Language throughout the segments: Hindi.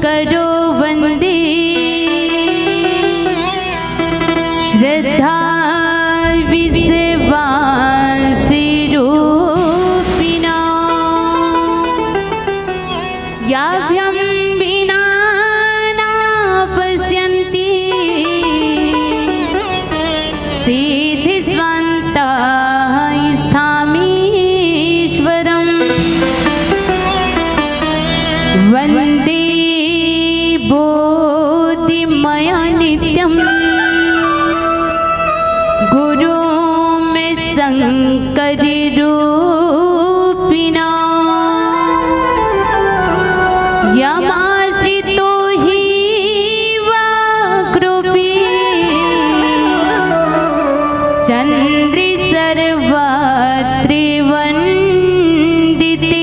करो वंदे श्रद्धा विश्वासिरूपिणा याभ्यं विना न पश्यन्ति सिद्धिस्वन्तः स्थामीश्वरम् वन्दे बोधिमया नित्यम् गुरुं शङ्करिरूपिणा यमाश्रितो हि वाग्रूपी चन्द्रे सर्वत्रिवन्दिते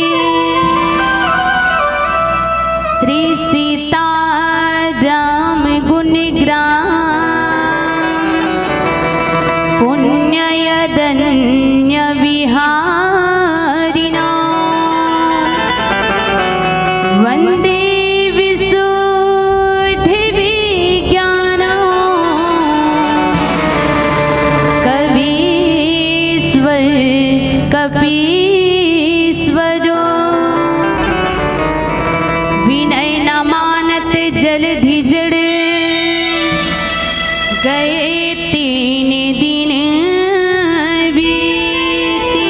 श्री सीताराम गुणग्राम पुण्ययदन्य विहारिणा वन्दे विशुद्धि विज्ञान कवीश्वर कपीश्वरो विनय न मानत जलधि जड़ गए 3 दिन बीते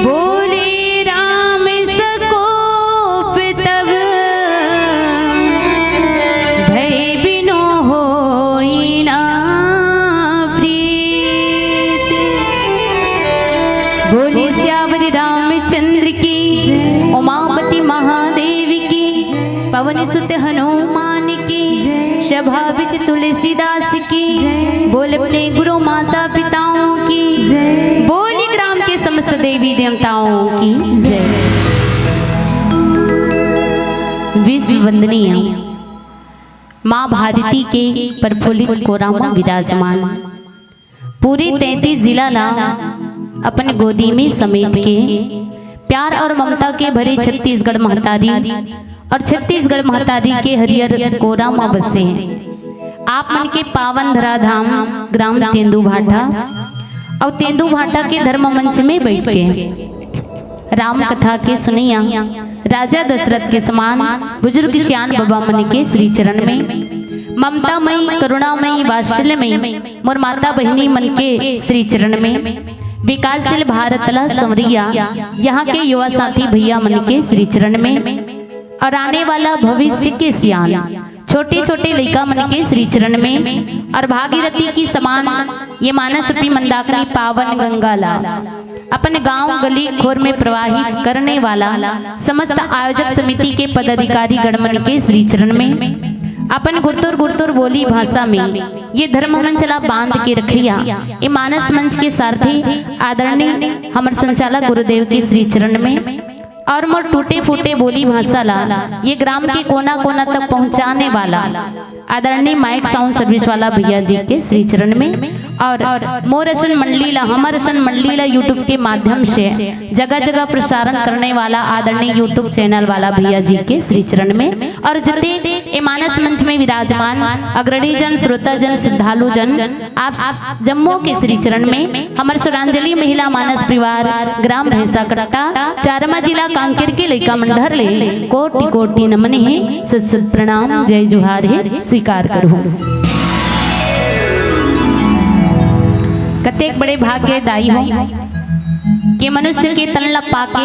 बोले राम सकोप तब भय बिनो होई ना प्रीत बोले श्यावर रामचंद्र की उमापति महादेव की पवन सुत हनुमान की सभा बिच तुलसीदास की बोल अपने गुरु माता पिताओं की बोली ग्राम के समस्त देवी देवताओं की जय। विश्व वंदनीय माँ भारती के प्रफुल्लित कोराम विराजमान पूरे 33 जिला ला अपने गोदी में समेट के प्यार और ममता के भरे छत्तीसगढ़ महतारी और छत्तीसगढ़ महतारी के हरियर कोरा माँ बसे हैं। आप मन के पावन धराधाम ग्राम तेंदुभाठा और तेंदुभाठा के धर्म मंच में बैठ के राम कथा के सुनिया राजा दशरथ के समान बुजुर्ग श्यान बाबा मन के श्री चरण में ममतामयी करुणामयी वात्सल्यमयी मोर माता बहिनी मन के श्री चरण में विकासशील भारत ला संवरिया यहाँ के युवा साथी भैया मन के श्री चरण में और आने वाला भविष्य के सियान छोटे छोटे लड़का मन के श्री चरण में और भागीरथी की समान ये मानस रूपी मंदाकिनी पावन गंगा ला अपने गांव गली खोर में प्रवाहित करने वाला समस्त आयोजक समिति के पदाधिकारी गणमन के श्री चरण में अपन गुरतुर गुरतुर बोली भाषा में ये धर्म मंचला बांध के रखिया ये मानस मंच के सारथी आदरणीय हमर संचालक गुरुदेव के श्री चरण में और मोर टूटे फूटे बोली भाषा ला ये ग्राम के कोना कोना तक पहुंचाने वाला आदरणीय माइक साउंड सर्विस वाला भैया जी के श्री चरण में और मोर असन मंडली ला हमर असन मंडली ला यूट्यूब के माध्यम से जगह जगह प्रसारण करने वाला आदरणीय यूट्यूब चैनल वाला भैया जी के श्री चरण में और जितने ए मानस मंच में विराजमान अग्रणी जन श्रोता जन श्रद्धालु जन आप जम्मू के श्री चरण में हमर सुरांजलि महिला मानस परिवार ग्राम भैंसा कट्टा चारमा जिला कांकेर के लइका मंडर ले कोटि कोटि नमन है सत सत प्रणाम जय जोहार है स्वीकार करूं। कतेक बड़े भाग्यदायी हो कि मनुष्य के तन ला पाके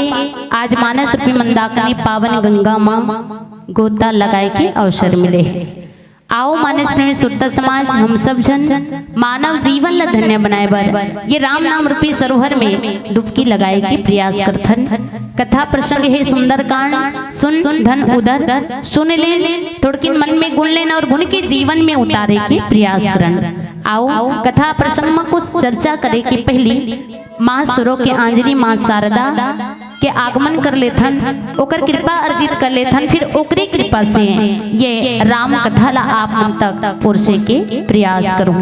आज मानस रूपी मंदाकिनी पावन गंगा मां गोता लगाए के अवसर मिले। आओ मानस प्रेमी सुरता समाज हम सब जन मानव जीवन ला धन्य बनाए बर ये राम नाम रूपी सरोवर में डुबकी लगाए के प्रयास करथन। कथा प्रसंग है सुंदर कांड सुन धन उदर सुन ले थोड़किन मन में गुण लेना और गुण के जीवन में उतारे के प्रयास करन। आओ कथा प्रसंग में कुछ चर्चा करे के पहली माँ सुरो के आंजनी माँ शारदा के आगमन कर लेथन ओकर कृपा अर्जित कर लेथन फिर ओकरी कृपा से ये राम कथा ला आप मन तक पहुंचे के प्रयास करूं।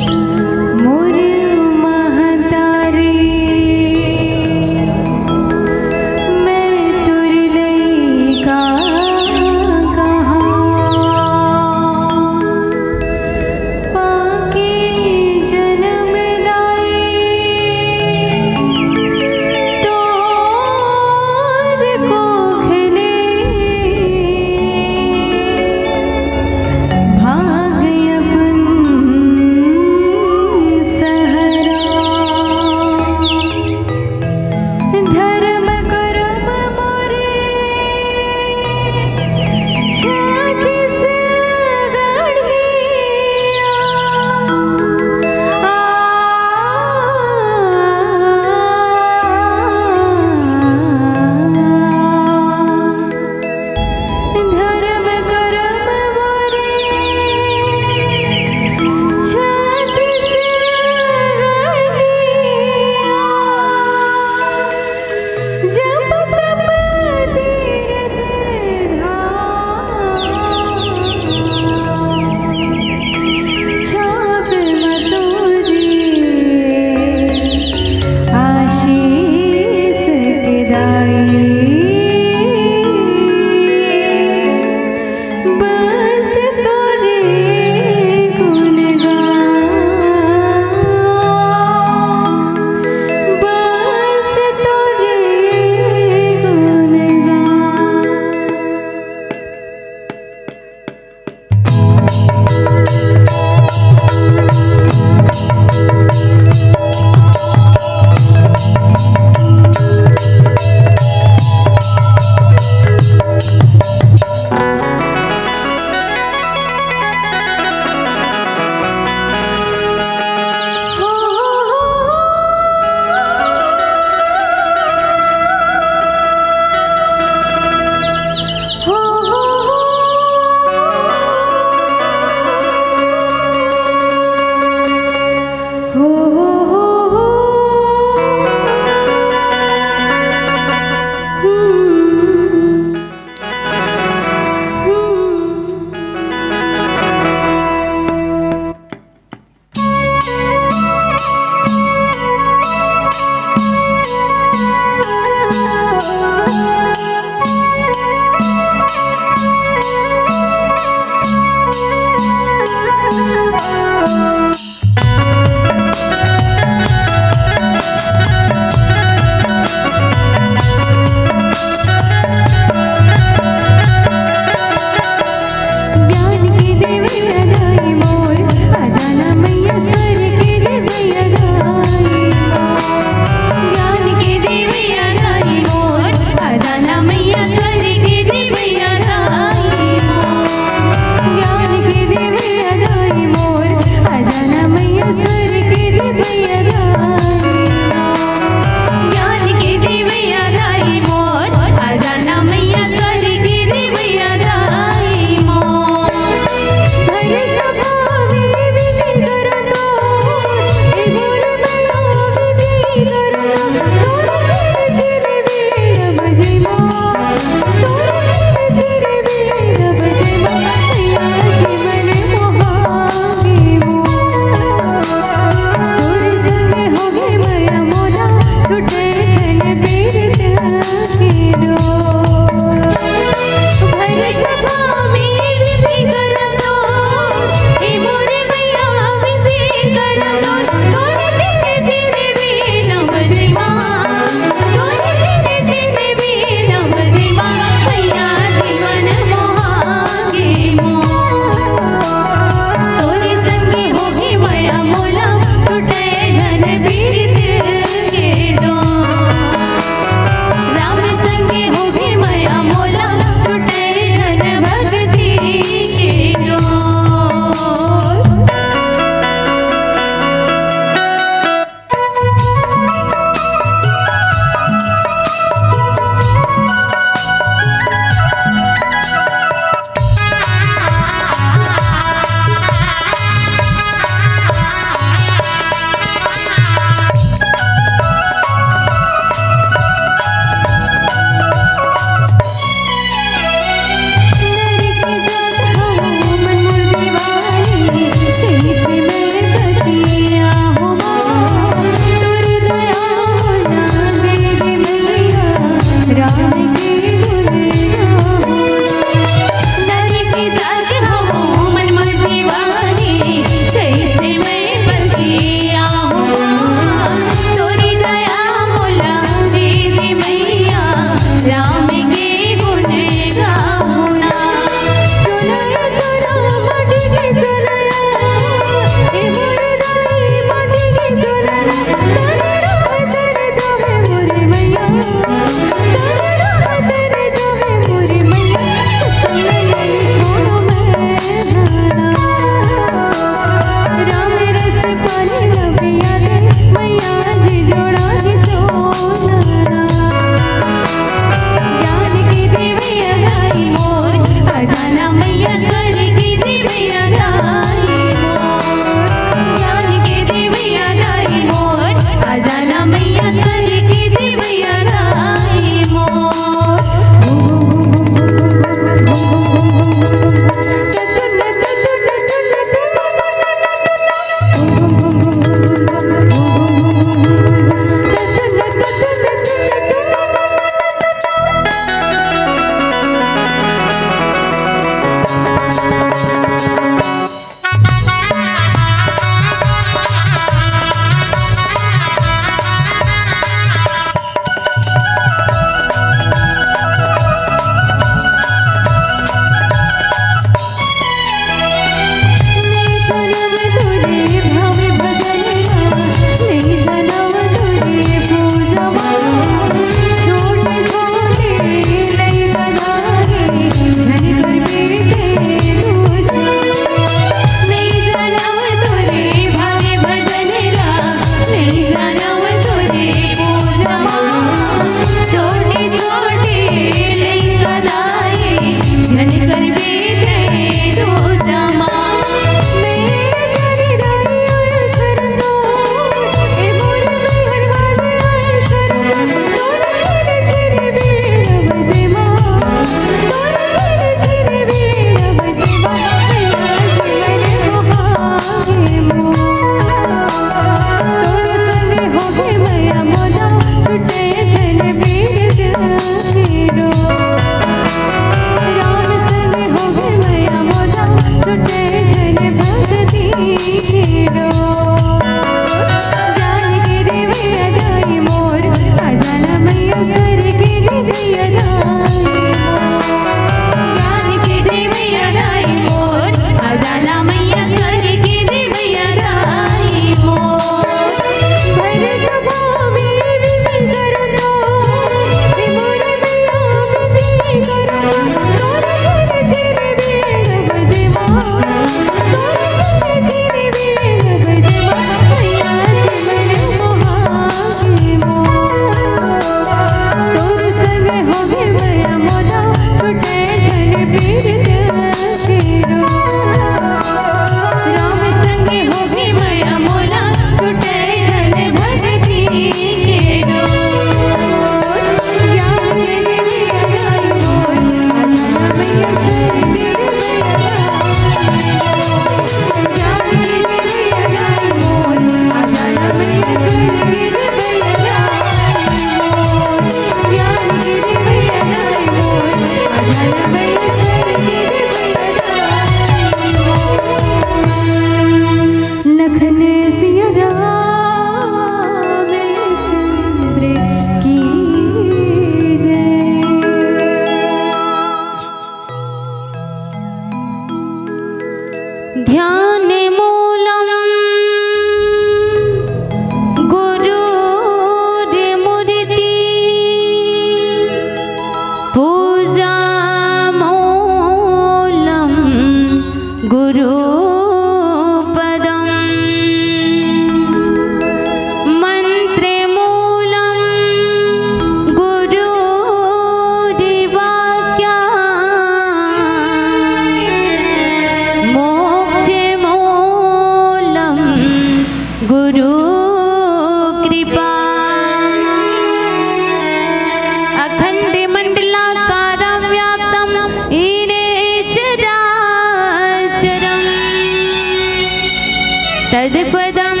तत्पदं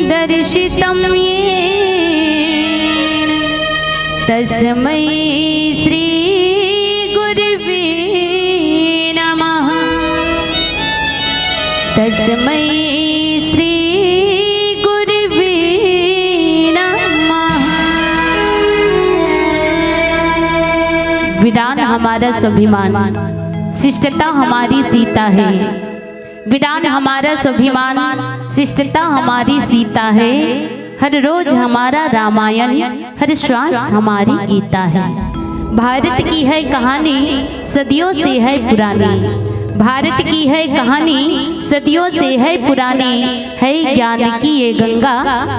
दर्शितं येन तस्मै श्री गुरुवे नमः। तस्मै श्री गुरुवे नमः। विधान हमारा स्वाभिमान, शिष्टता हमारी सीता है। विधान हमारा स्वाभिमान, शिष्टता हमारी सीता है। हर रोज हमारा रामायण, हर श्वास हमारी गीता है। भारत की है कहानी सदियों से है पुरानी। भारत की है कहानी सदियों से है पुरानी। है ज्ञान की ये गंगा,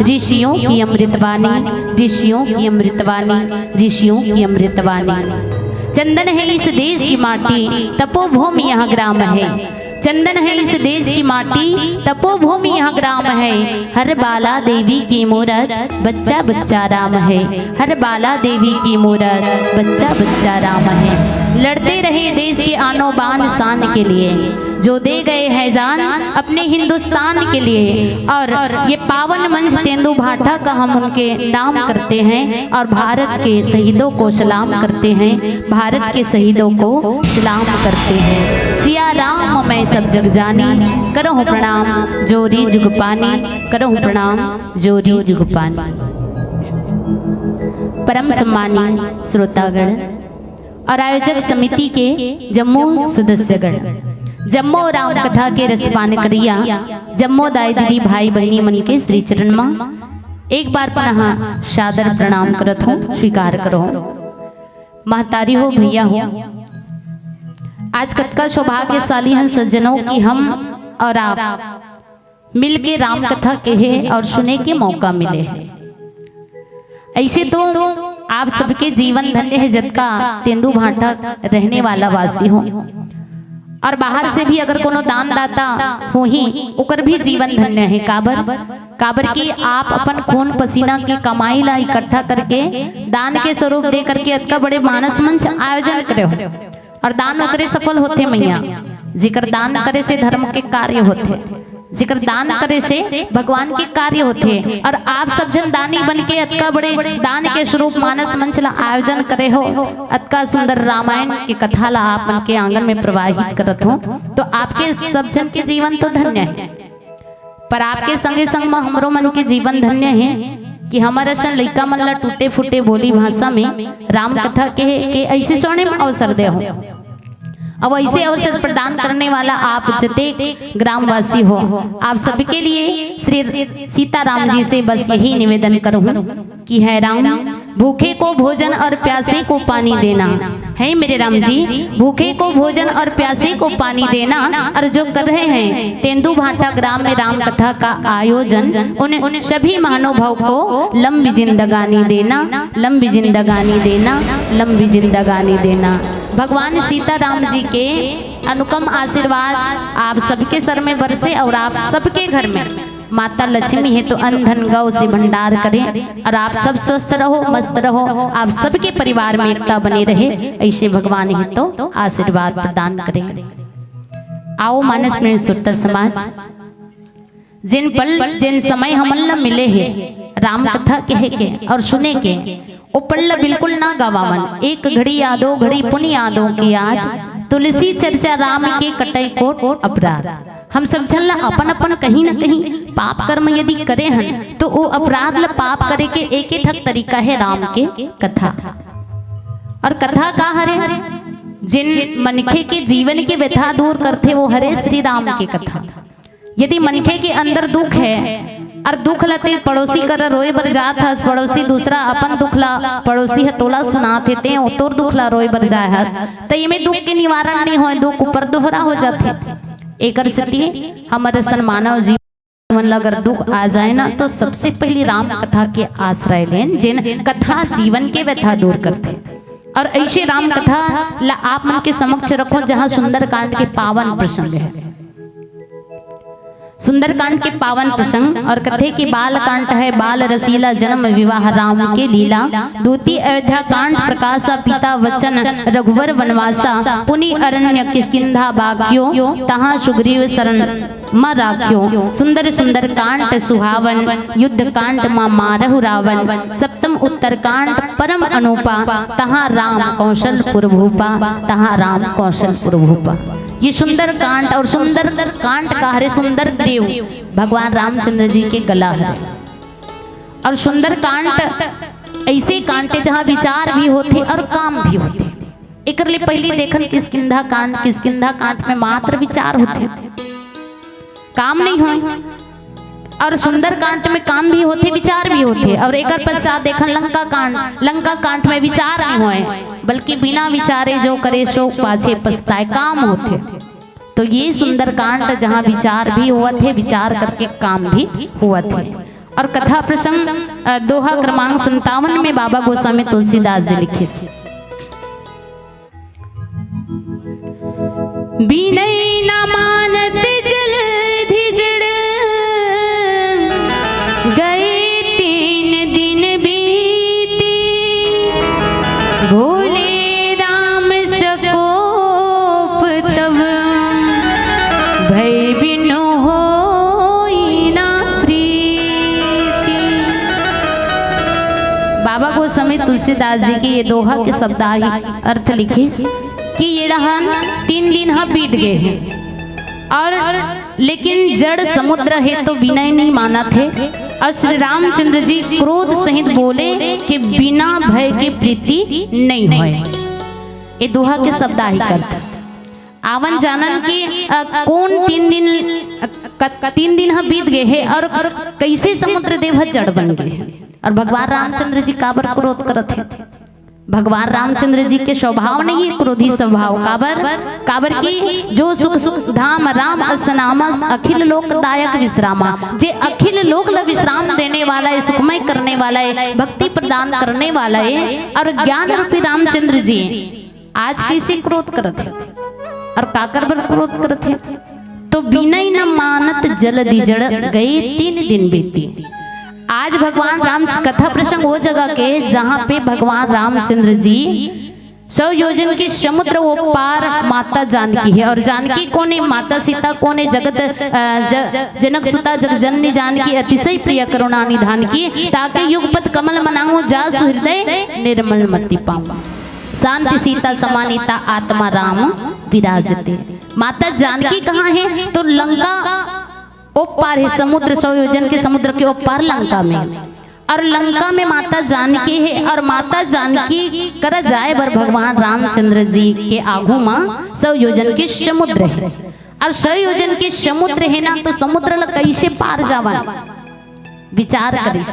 ऋषियों की अमृतवाणी, ऋषियों की अमृतवाणी, ऋषियों की अमृतवाणी। चंदन है इस देश की माटी, तपोभूमि यहाँ ग्राम है। चंदन है इस देश की माटी, तपोभूमि यहाँ ग्राम है। हर बाला देवी की मूरत, बच्चा बच्चा राम है। हर बाला देवी की मूरत, बच्चा बच्चा राम है। लड़ते रहे देश के आनो बान शान के लिए, जो दे गए हैं जान अपने हिंदुस्तान के लिए। और ये पावन मंच तेंदु भाटा का हम उनके नाम करते हैं और भारत के शहीदों को सलाम करते हैं। भारत के शहीदों को सलाम करते हैं। सिया राम मैं सब जग जानी, करो प्रणाम जोरी जुग पानी, करो प्रणाम जोरी जुग पानी। परम सम्मानीय श्रोतागण और आयोजक समिति के जम्मू सदस्यगण, जम्मो राम कथा के रसपान करिया, जम्मो दाई दीदी भाई बहनी मन के श्री चरण मां एक बार पुनः सादर प्रणाम करत हूँ, स्वीकार करो। महतारी हो, भैया हो, आज कथा सौभाग्यशाली हैं सज्जनों की हम और आप मिल के राम कथा कहे और सुने के मौका मिले हैं। ऐसे तो आप सबके जीवन धन्य है जबका तेंदु भाटा रहने वाला वासी हो, और बाहर से भी अगर कोनो दान दाता हो ही ओकर भी जीवन धन्य है। काबर की आप अपन खून पसीना की कमाई ला इकट्ठा करके दान के स्वरूप दे करके अतका बड़े मानस मंच आयोजन करे हो, और दान ओकरे सफल होते मैया जिकर दान करे से धर्म के कार्य होते, जिकर दान करे से भगवान के कार्य होते। और आप सब जन दानी बन के अतका बड़े दान के स्वरूप मानस मंच ला आयोजन करे हो, अतका सुंदर रामायण की कथा ला आप मन के आंगन में प्रवाहित करत हो, तो आपके सब जन के जीवन तो धन्य है। पर आपके संगे संग में हमरो मन के जीवन धन्य है कि हमारा सन लइका मन ला टूटे फूटे बोली भाषा में राम कथा के ऐसे सुनने में अवसर दे हो। अब ऐसे अवसर प्रदान करने वाला आप जते ग्रामवासी हो, आप सबके लिए श्री सीताराम जी से बस यही निवेदन करूं कि है राम, भूखे को भोजन और प्यासे को पानी देना। है मेरे राम जी, भूखे को भोजन और प्यासे को पानी देना। और जो कर रहे हैं तेंदु भाटा ग्राम में राम कथा का आयोजन, उन सभी महानुभाव को लंबी जिंदगानी देना, लंबी जिंदगानी देना, लंबी जिंदगानी देना। भगवान सीताराम जी के अनुपम आशीर्वाद आप सबके सर में बरसे और आप सबके घर में माता लक्ष्मी है तो अन्न धन गौ से भंडार करें, और आप सब स्वस्थ रहो, मस्त रहो, आप सबके परिवार में एकता बने रहे, ऐसे भगवान है तो आशीर्वाद प्रदान करें। आओ मानस में सुरता समाज, जिन पल जिन समय हमन मिले हैं राम कथा कहे के और सुने के, ओ पल बिल्कुल ना गवावन। एक घड़ी यादो घड़ी पुण्य यादों की याद, तुलसी चर्चा राम के कटई कोट अपराध। हम सब झल्ला अपन अपन कहीं न कहीं पाप कर्म यदि करे हन तो वो अपराध ल पाप करे के एक ठक तरीका है राम के कथा। और कथा का हरे जिन मनखे के जीवन के व्यथा दूर करते वो हरे श्री राम की कथा। यदि मनखे के अंदर दुख है और दुख लते पड़ोसी कर रोए बर जात हस, पड़ोसी दूसरा अपन दुखला पड़ोसी है तोला सुनाते ते तोर दुखला रोए बर जाए हस, तो इमे दुख के निवारण नहीं हो, दुख ऊपर दोहरा हो जाते। एकर सती हमारे सन मानव जीवन अगर दुख आ जाए ना तो सबसे पहले राम कथा के आश्रय लें, जिन कथा जीवन के व्यथा दूर करते। और ऐसे राम कथा ला आप मन के समक्ष रखो जहाँ सुंदर कांड के पावन प्रसंग है। सुंदरकांड के पावन प्रसंग और कथे की बाल कांड है बाल रसीला जन्म विवाह राम के लीला। द्वितीय अयोध्या कांड प्रकाशा पिता वचन रघुवर वनवासा पुनि अरण्य किष्किंधा भाग्यो तहाँ सुग्रीव शरण म राख्यो। सुंदर सुंदर कांड सुहावन युद्ध कांड माँ मारहु रावण। सप्तम उत्तर कांड परम अनुपा तहाँ राम कौशलपुर भूपा तहाँ राम कौशलपुर भूपा। ये सुंदर कांड और सुंदर कांड का हरे सुंदर देव भगवान रामचंद्र जी के गला है। और सुंदर कांड ऐसे कांड है जहाँ विचार भी होते और काम भी होते। एक पहले देखन किष्किंधा कांड में मात्र विचार होते काम नहीं हो। और सुंदर कांड में काम भी होते विचार भी होते। और एक पश्चात देखन लंका कांड में विचार नहीं हुए बल्कि बिना विचारे जो करे सो पाछे पछताए काम होते। तो ये सुंदर कांड जहाँ विचार भी हुआ थे विचार करके काम भी हुआ थे। और कथा प्रसंग दोहा क्रमांक 57 में बाबा गोस्वामी तुलसीदास जी लिखे बिनय न मानत जलधि जड़ गए 3 दिन बीती भोले राम सकोप तब भय बिनु होई ना प्रीति। बाबा गोस्वामी तुलसीदास जी के ये दोहा के शब्दाही अर्थ लिखे कि ये रहन 3 दिन बीत गए हैं और लेकिन जड़ समुद्र है तो विनय नहीं माना थे। और श्री रामचंद्र जी क्रोध सहित बोले कि बिना भय के प्रीति नहीं होए। ये दोहा के शब्दाही करते आवन जानन की कौन 3 दिन बीत गए हैं और कैसे समुद्र देव जड़ बन गए। और भगवान रामचंद्र जी काबर क्रोध करते थे। भगवान रामचंद्र जी के स्वभाव नहीं है क्रोधी स्वभाव। काबर की जो सुख धाम राम असनामा अखिल लोकदायक विश्रामा। जे अखिल लोक ला विश्राम देने वाला है सुखमय करने वाला है भक्ति प्रदान करने वाला है। और ज्ञान रूपी रामचंद्र जी आज कैसे क्रोध करते और काकर पर क्रोध करते। तो विनय न मानत जलधि जड़ गए 3 दिन बीती। आज भगवान राम कथा प्रसंग वो जगह के जहाँ पे भगवान रामचंद्र जी 100 योजन के समुद्र वो पार माता जानकी है। और जानकी कौन है माता सीता कौन है जगत जनक सुता जगजननी जानकी अतिशय प्रिय करुणा निधान की ताकि युगपत कमल मनाऊं जा हृदय निर्मल मति पाऊं शांति सीता समानिता आत्मा राम विराजते। माता जानकी कहाँ है तो लंका ओपार है समुद्र 100 योजन के समुद्र के ओपार लंका में। और लंका में माता जानकी है और माता जानकी कर जाए बर भगवान रामचंद्र जी के आगू मां 100 योजन के समुद्र है। और 100 योजन के समुद्र है ना तो समुद्र ला कैसे पार जावा विचार करिस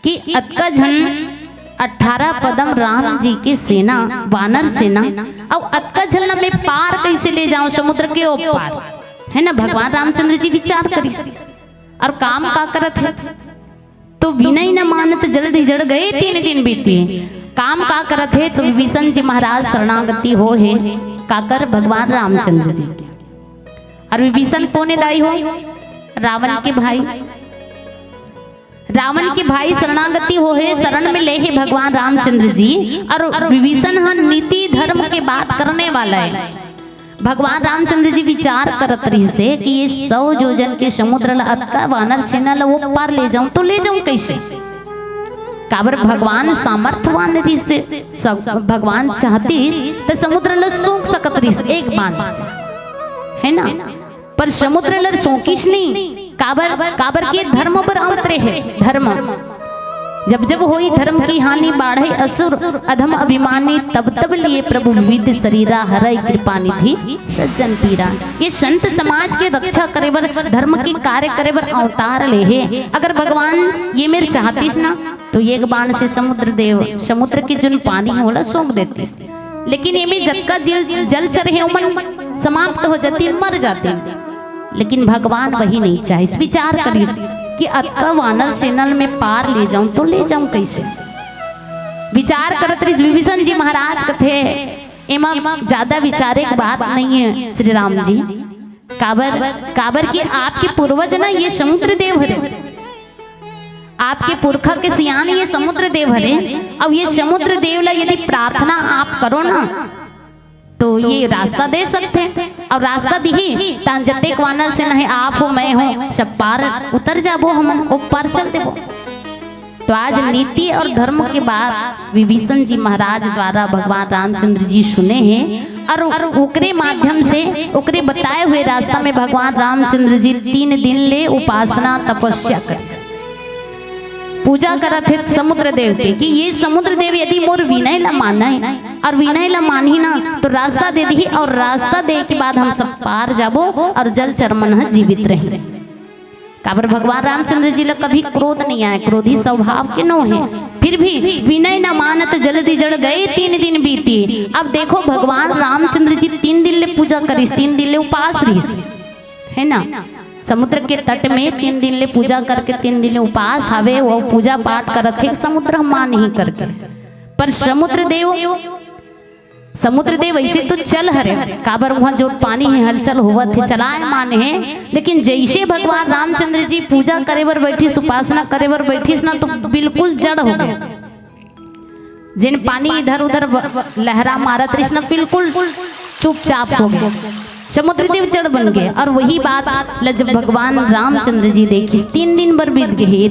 कि अतका झन 18 पदम राम जी के सेना वानर सेना और अतका झन में पार कैसे ले जाऊं समुद्र के ओपार है ना। भगवान रामचंद्र जी विचार करी और काम का करत है। तो विनय न मानत जल्दी जड़ गए 3 दिन बीते काम का करत है। तो विभीषण जी महाराज शरणागति हो है काकर भगवान रामचंद्र जी के। और विभीषण कौन लाई हो रावण के भाई शरणागति हो है शरण में ले है भगवान रामचंद्र जी। और विभीषण नीति धर्म के बात करने वाला है। भगवान रामचंद्र जी विचार करत रही से कि ये 100 योजन के समुद्र ला अतका वानर सेना ला वो पार ले जाऊं तो ले जाऊं कैसे। काबर भगवान सामर्थ्यवान रही से भगवान चाहती तो समुद्र ला सूंघ सकत रही एक बाण से है ना। पर समुद्र ला सोकिश नहीं काबर के धर्म पर अंतरे है। धर्म जब होई धर्म की हानि बाढ़े असुर अधम अभिमानी तब लिए प्रभु विविध शरीरा हरई कृपा निधि सज्जन पीरा। ये संत समाज के रक्षा करे बर धर्म के कार्य करे बर अवतार ले है। अगर भगवान ये मेरे चाहतीस ना तो एक बाण से समुद्र के जो पानी होला सूंघ देतीस। लेकिन ये में जतका जलचर है उमन समाप्त हो जाती मर जाती। लेकिन भगवान वही नहीं चाहे। इस विचार करिए कि अतका वानर सेनल में पार ले जाऊं तो ले जाऊं कैसे। विचार करत रही विभीषण जी महाराज कथे एमा ज्यादा विचारे की बात नहीं है। श्री राम जी काबर की आपके पूर्वज ना ये समुद्र देव हरे, आपके पुरखा के सियान ये समुद्र देव हरे। अब ये समुद्र देव ला यदि प्रार्थना आप करो ना तो ये रास्ता दे सकते हैं, और रास्ता दी जतेक वानर से नहीं आप हो मैं हो सब पार उतर जाबो, हम ऊपर चल देबो। तो आज नीति और धर्म के बात विभीषण जी महाराज द्वारा भगवान रामचंद्र जी सुने हैं, और ओकरे माध्यम से ओकरे बताए हुए रास्ता में भगवान रामचंद्र जी 3 दिन ले उपासना तपस्या कर पूजा करत है समुद्र देव के, कि ये समुद्र देव यदि मोर विनय ला माना है और विनय ला मानी ना तो रास्ता दे दी, और रास्ता दे के बाद हम सब पार जाबो और जल चरमन जीवित रहे। काबर भगवान रामचंद्र जी ला कभी क्रोध नहीं आया, क्रोधी स्वभाव के नो है, फिर भी विनय न मानत जल्दी जड़ गए 3 दिन बीती। अब देखो भगवान रामचंद्र जी 3 दिन ले पूजा करिस, 3 दिन ले उपास रहिस, है ना। समुद्र के तट में 3 दिन ले पूजा करके 3 दिन ले उपास हवे, वो पूजा पाठ करत है समुद्र मान नहीं करके। पर समुद्र देव ऐसे तो चल हरे, काबर वहाँ जो पानी है हलचल हुआ थे चलाए मान है, लेकिन जैसे भगवान रामचंद्र जी पूजा करे बर बैठिस, उपासना करे बर बैठिस ना तो बिल्कुल जड़ हो गए। जिन पानी इधर उधर लहरा मारत रही ना बिल्कुल चुपचाप हो गए, समुद्र देव जड़ बन गए। और वही बात जब भगवान रामचंद्र जी देखी 3 दिन बर बीत गए,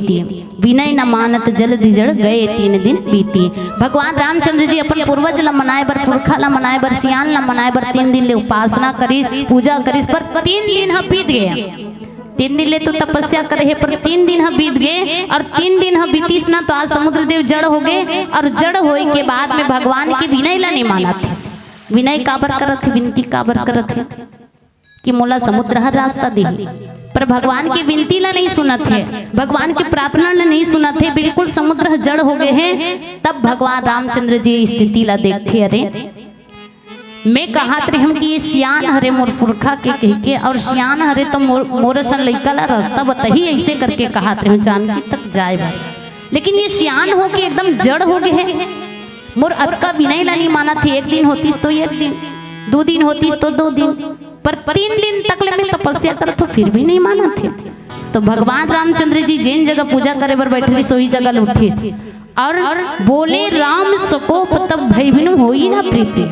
विनय न मानत जल्दी जड़ गए 3 दिन बीती। भगवान रामचंद्र जी अपन पूर्वज ला मनाए बर, पुरखा ला मनाए बर, सियान ला मनाए बर 3 दिन ले उपासना करिस, पूजा करिस, पर 3 दिन ह बीत गए। 3 दिन ले तो तपस्या करे है, पर 3 दिन ह बीत गए, और 3 दिन ह बीतीस ना तो आज समुद्र देव जड़ हो गए। और जड़ होए के बाद में भगवान के विनय ला नहीं माना थे। विनय काबर करत है, विनती काबर करत है कि मोला समुद्र हर रास्ता दे, पर भगवान की विनती ला नहीं सुनत है, भगवान की प्रार्थना ला नहीं सुनत है, बिल्कुल समुद्र जड़ हो गए हैं। तब भगवान रामचंद्र जी स्थिति ला देखते, अरे मैं कहात रहे हम कि ये सियान हरे मोर पुरखा के कह के, और सियान हरे तो मोर सन लइका ला रास्ता बताही ऐसे करके कहात रहे जानकी तक जाए भाई, लेकिन ये सियान हो के एकदम जड़ हो गए हैं। मोर अक्का विनय ला नहीं माना थे, 1 दिन होतीस तो 1 दिन, 2 दिन होतीस तो 2 दिन, पर 3 दिन तक ले मैं तपस्या कर तो फिर भी नहीं माना थे। तो भगवान रामचंद्र जी जिन जगह पूजा करे बर बैठे सोई जगह उठिस और बोले राम सकोप तब भय बिनु होई ना प्रीति।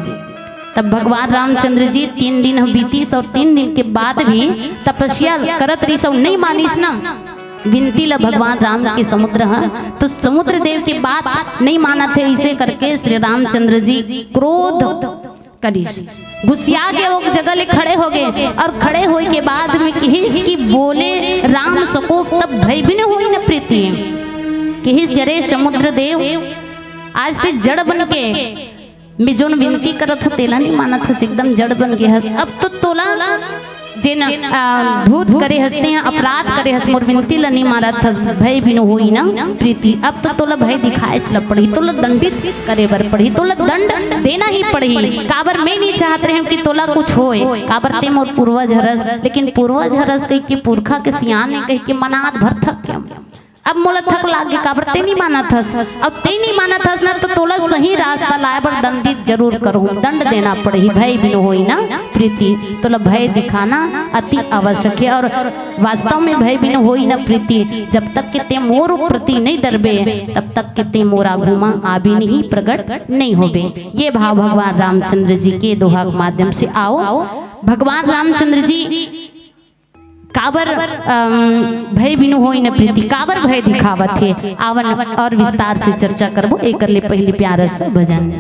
तब भगवान रामचंद्र जी 3 दिन बीतीस, और 3 दिन के बाद भी तपस्या करत रही सब नहीं मानिस ना, विनती ला भगवान राम के समुद्र है, तो समुद्र देव के बात नहीं माना थे। इसे करके श्री रामचंद्र जी क्रोध करिस, गुस्सिया के वो जगह ले खड़े हो गए, और खड़े होए के बाद में किहिस की बोले राम सको तब भय भी न होई न प्रीति। किहिस जरे समुद्र देव आज ते जड़ बन के मैं जोन विनती करत हो तेला नहीं मानत हस, एकदम जड़ बन गए हस। अब तो तोला जिन भूत करे हंसते हैं, अपराध करे हंस, मोर विनती ला नहीं मारत हस, भय बिनु होई ना प्रीति। अब तो तोला भय दिखाए चला पड़ी, तोला दंडित करे बर पड़ी, तोला दंड देना ही पड़ी। काबर मैं नहीं चाहत रहे कि तोला कुछ होए, काबर ते मोर पूर्वज हरस, लेकिन पूर्वज हरस कह के पुरखा के सियान ने कह के मनात भर थक के अब मोला थक लागे, काबर ते नहीं माना थस, अब ते नहीं माना थस ना तो तोला सही रास्ता लाए बर दंडित जरूर करूँ, दंड देना पड़े, भय बिनु होई ना प्रीति। तोला भय दिखाना अति आवश्यक है, और वास्तव में भय बिनु होई ना प्रीति। जब तक के ते मोर प्रति नहीं डरबे तब तक के ते मोरा घुमा आबी नहीं प्रकट नहीं होबे। ये भाव भगवान रामचंद्र जी के दोहा के माध्यम से आओ भगवान रामचंद्र जी काबर भय बिनु होई न प्रीति, काबर भय दिखावत है, आवन और विस्तार से चर्चा करबो। एक ले पहले प्यारा से भजन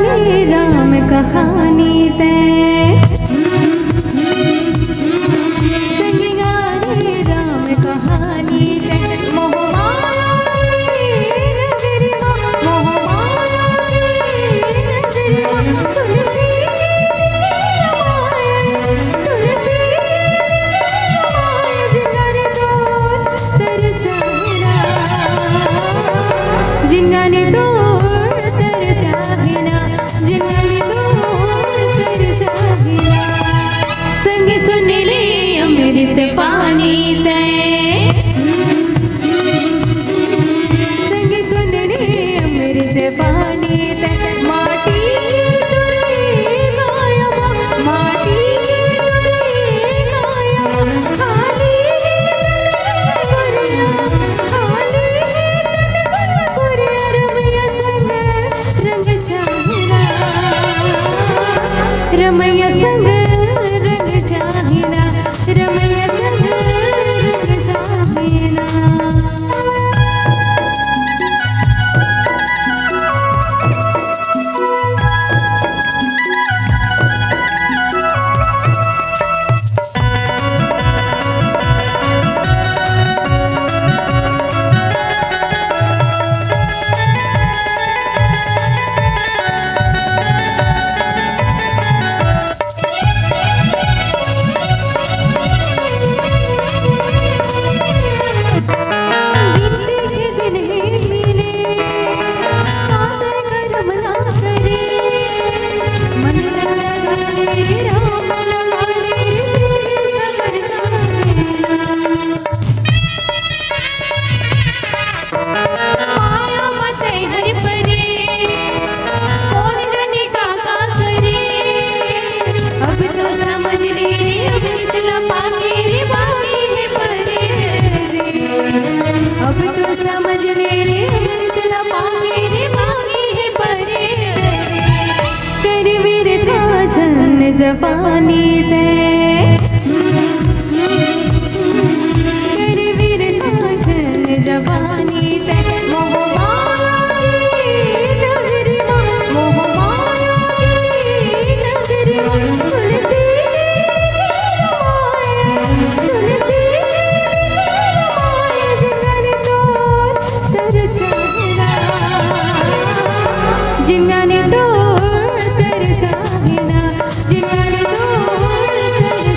गाने राम कहानी ते संग गाने राम कहानी ते मोहमाया नगरी मोहमाया नगरी तुलसी जिंगाने दो तरसाहिना जिंगाने दो तरसाहिना संग सुन ले अमृत पानी ते संग सुन ले अमृत पानी ते माटी तुरे गायमा माटी तुरे गायमा खाली रमैया संग रंग चाहिना रमैया संग रंग चाहिना जवानी ते वीर नाचन जवानी ते मोहमाया नगरी मोहमाया नगरी तुलसी तुलसी जिंगाने दो तरसाहिना जिंगाने दो तरसाहिना जिंगाने दो तरसाहिना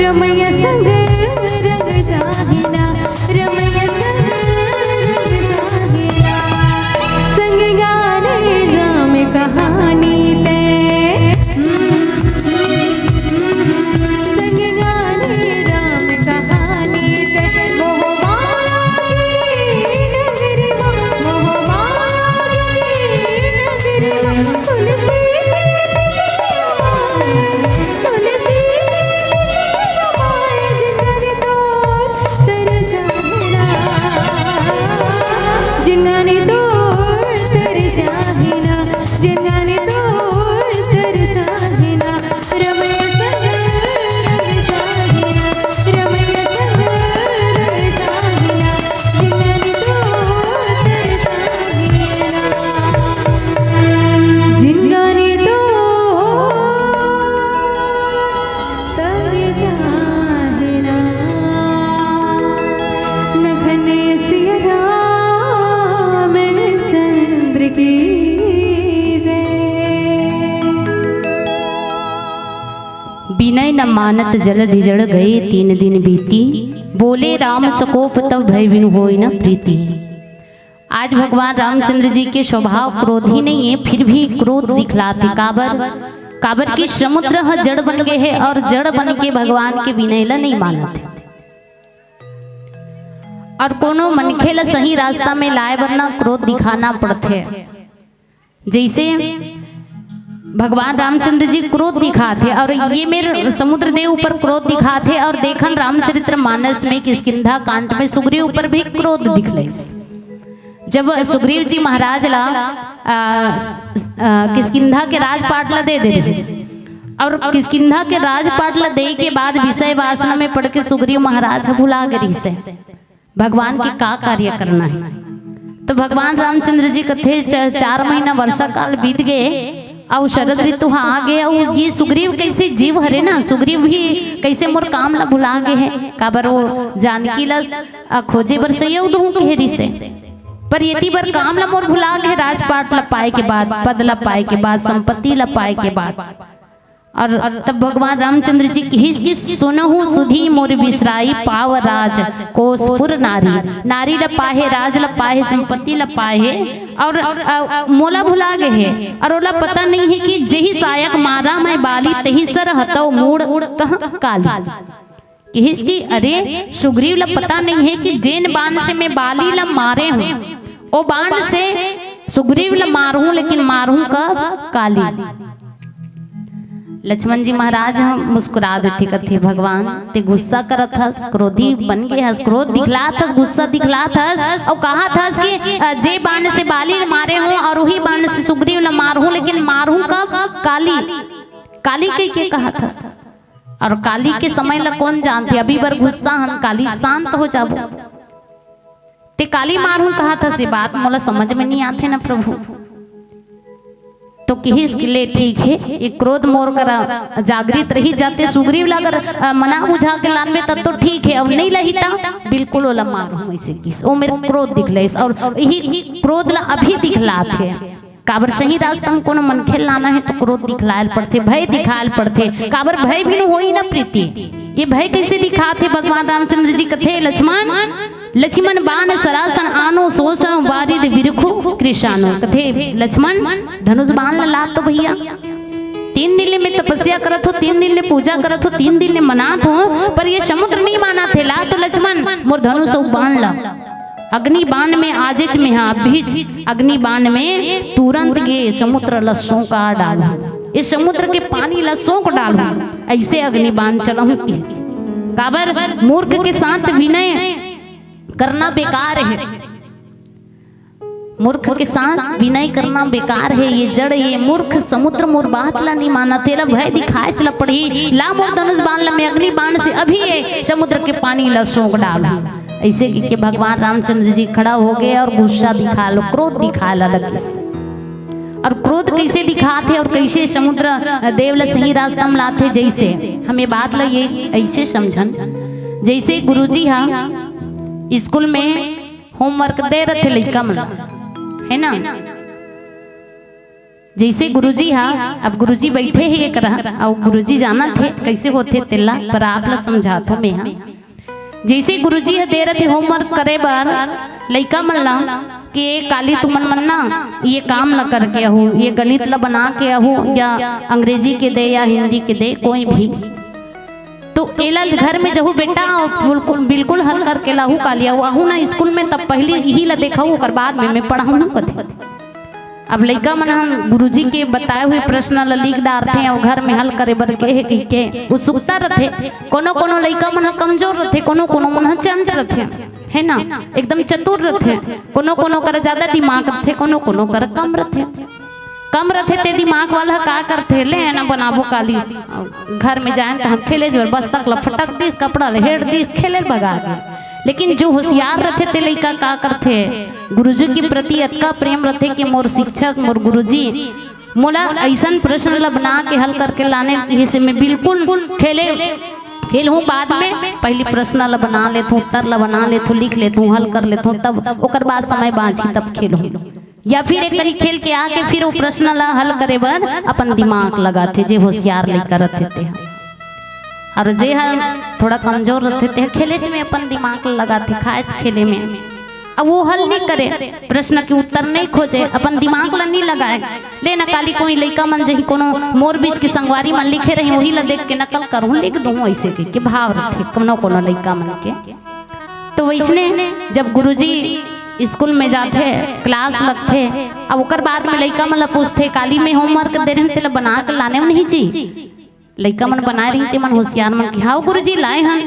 रमैया संग रंग चाहिना रमैया संग रंग चाहिना संग गाने राम कहानी ते संग गाने राम कहानी ते मोहमाया नगरी मोहमाया नगरी तुलसी तुलसी आनत जल धिजड़ गए 3 दिन बीती, बोले राम सकोप तब भय बिनु होई न प्रीति। आज भगवान रामचंद्र जी के स्वभाव क्रोधी नहीं है, फिर भी क्रोध दिखलाते। काबर की समुद्र जड़ बन गए है और जड़ बन के भगवान के विनयला नहीं मानते और कोनो मनखे ला सही रास्ता में लाए वरना क्रोध दिखाना पड़ते। जैसे भगवान रामचंद्र जी क्रोध दिखाते और ये मेरे समुद्र देव ऊपर क्रोध दिखाते और देखन रामचरित्र मानस में किष्किंधा कांड में सुग्रीव ऊपर भी क्रोध दिखले। जब सुग्रीव जी महाराज ला किष्किंधा के राजपाट ला दे और किष्किंधा के राजपाट ला दे के बाद विषय वासना में पड़ के सुग्रीव महाराज भुला गई से भगवान के का कार्य करना है। तो भगवान रामचंद्र जी कथे 4 महीना वर्षा काल बीत गए और शरद ऋतु आ गए और ये सुग्रीव कैसे जीव हरे ना, सुग्रीव भी कैसे मोर काम ला भुला गए है। काबर वो जानकी ला खोजे बर सही घेरी से पर यति बर काम ला मोर भुला गए, राजपाट ला पाए के बाद, पद ला पाए के बाद, संपत्ति ला पाए के बाद। और तब भगवान रामचंद्र जी की सुनहु सुधी मोर विसराई पाव राज कोसपुर नारी, नारी ला पाहे, राज ला पाहे, संपत्ति ला पाहे और मोला भुला गए है। और ओला पता नहीं है कि जही सायक मारा मैं बाली तही सर हतो मूड कह काली। किसकी? अरे सुग्रीव ला पता नहीं है कि जेन बाण से मैं बाली ला मारे हूँ ओ बाण से सुग्रीव ला मारूं, लेकिन मारूं कब? काली। लक्ष्मण जी महाराज हम मुस्कुरा देते कथे भगवान ते गुस्सा करत हस, क्रोधी बन गए हस, क्रोध दिखलात हस, गुस्सा दिखलात हस और कहा था कि जे बाण से बाली मारे हूं और वही बाण से सुग्रीव ला मारूं, लेकिन मारूं कब? काली। काली के कहा था। और काली के समय ला कौन जानते, अभी बर गुस्सा हन काली शांत हो जाबो ते काली मारूं कहा था से बात मोला समझ में नहीं आते ना प्रभु। तो किस किले ठीक है ये क्रोध मोर करा जागृत रही जाते सुग्रीव ला अगर मना बुझा के लान में तब तो ठीक है, अब नहीं लहिता बिल्कुल ओला मारूं ऐसे किस ओ मेरे क्रोध दिखले और यही क्रोध ला अभी दिखलात है। काबर सही रास्ता में कोनो मन खेल लाना है तो क्रोध दिखलायल पड़ते, भय दिखायल पड़ते। काबर भय भी होई ना प्रीति, ये भय कैसे दिखाते? भगवान रामचंद्र जी कथे लक्ष्मण बाण सरासन आनो सोसन वारिद बिरखु कृषानो। कथे लक्ष्मण धनुष बाण ला तो भैया 3 दिन में तपस्या करत हो, 3 दिन में पूजा करत हो, 3 दिन में मनात हो, पर ये समुद्र नहीं माना थे ला तो लक्ष्मण मोर धनुष बाण ला। अग्नि बाण में आजिच में हाँ बीच अग्नि बाण में तुरंत ये समुद्र लस्सों का डाला, इस समुद्र के पानी लस्सों को डालू, ऐसे अग्नि बाण चलाऊं। काबर मूर्ख के साथ विनय करना बेकार है, मूर्ख के साथ विनय करना बेकार है। ये जड़ ये मूर्ख समुद्र मोर बात ला नहीं माना, तेला भय दिखाए चला पड़ी ला मोर धनुष बाण ला मैं अग्नि बाण से अभी ये समुद्र के पानी ला सोंग डालू। ऐसे कि भगवान रामचंद्र जी खड़ा हो गए और गुस्सा दिखा लो, क्रोध दिखा लगे। और क्रोध कैसे दिखाते और कैसे समुद्र देव ला सही रास्ता में लाते, जैसे हमें बात ला ये ऐसे समझन जैसे गुरुजी हा स्कूल में होमवर्क दे रहे थे लड़का मन है ना, जैसे गुरुजी हा अब गुरुजी बैठे ही एक रहा और गुरुजी जाना थे कैसे होते तेला पर आप ला समझा थो मैं हाँ। जैसे गुरुजी दे रहे थे होमवर्क करे बार लड़का मन ला कि काली तुमन मन ना ये काम ला करके आहू, ये गणित ला बना के आहू या अंग्रेजी के दे या हिंदी के दे कोई भी, तो एला घर में जहू बेटा और बिल्कुल हल करके लाहू कालिया आहू ना स्कूल में, तब पहले यही ला देखा कर बाद में मैं पढ़ाऊ ना कथे। अब लड़का मन हम गुरुजी के बताए हुए प्रश्न ला लिख डालते हैं और घर में हल करे बर के उत्सुकता रहते। कोनो कोनो लड़का मन कमजोर रहते, कोनो कोनो मन चंट रहते है ना, एकदम चतुर रहते, कोनो कोनो कर ज्यादा दिमाग रहते, कोनो कोनो कर कम रहते ते दिमाग वाला का करते ले ना बनाबो काली घर में जाए तो हम खेले जोर बस तक लपटक दिस कपड़ा ले हेड दिस खेले भगा गए। लेकिन जो होशियार रहते ते लड़का का करते गुरुजी के प्रति अतका प्रेम रहते कि मोर शिक्षक मोर गुरुजी मोला ऐसा प्रश्न ला बना के हल करके लाने से मैं बिल्कुल खेल हूँ, बाद में पहली प्रश्न ला बना लेता हूँ, उत्तर ला बना लेता हूँ, लिख लेता हूँ, हल कर लेता हूँ, तब ओकर बाद समय बाँची तब खेलूँ। या फिर एक तरी खेल के आके फिर वो प्रश्न ला हल करे बर अपन दिमाग लगाते जे होशियार ले करते थे। और जे हर थोड़ा कमजोर रहते थे खेले में अपन दिमाग लगाते खाए खेले में। अब वो हल नहीं करे, प्रश्न के उत्तर नहीं खोजे, अपन दिमाग ला नहीं लगाए, ले नकाली कोई लइका मन जही कोनो मोर बीच की संगवारी मन लिखे रही वही ला देख के नकल करूँ लिख दूँ ऐसे के भाव रखे कोनो कोनो लइका मन के। तो वैसने जब गुरुजी स्कूल में जाते क्लास लगते अब ओकर बाद में लइका मन ला पूछते काली में होमवर्क दे रहे तेला बना के लाने में नहीं जी। लइका मन बनाए रही थे मन होशियार मन के हाँ गुरुजी लाए हैं,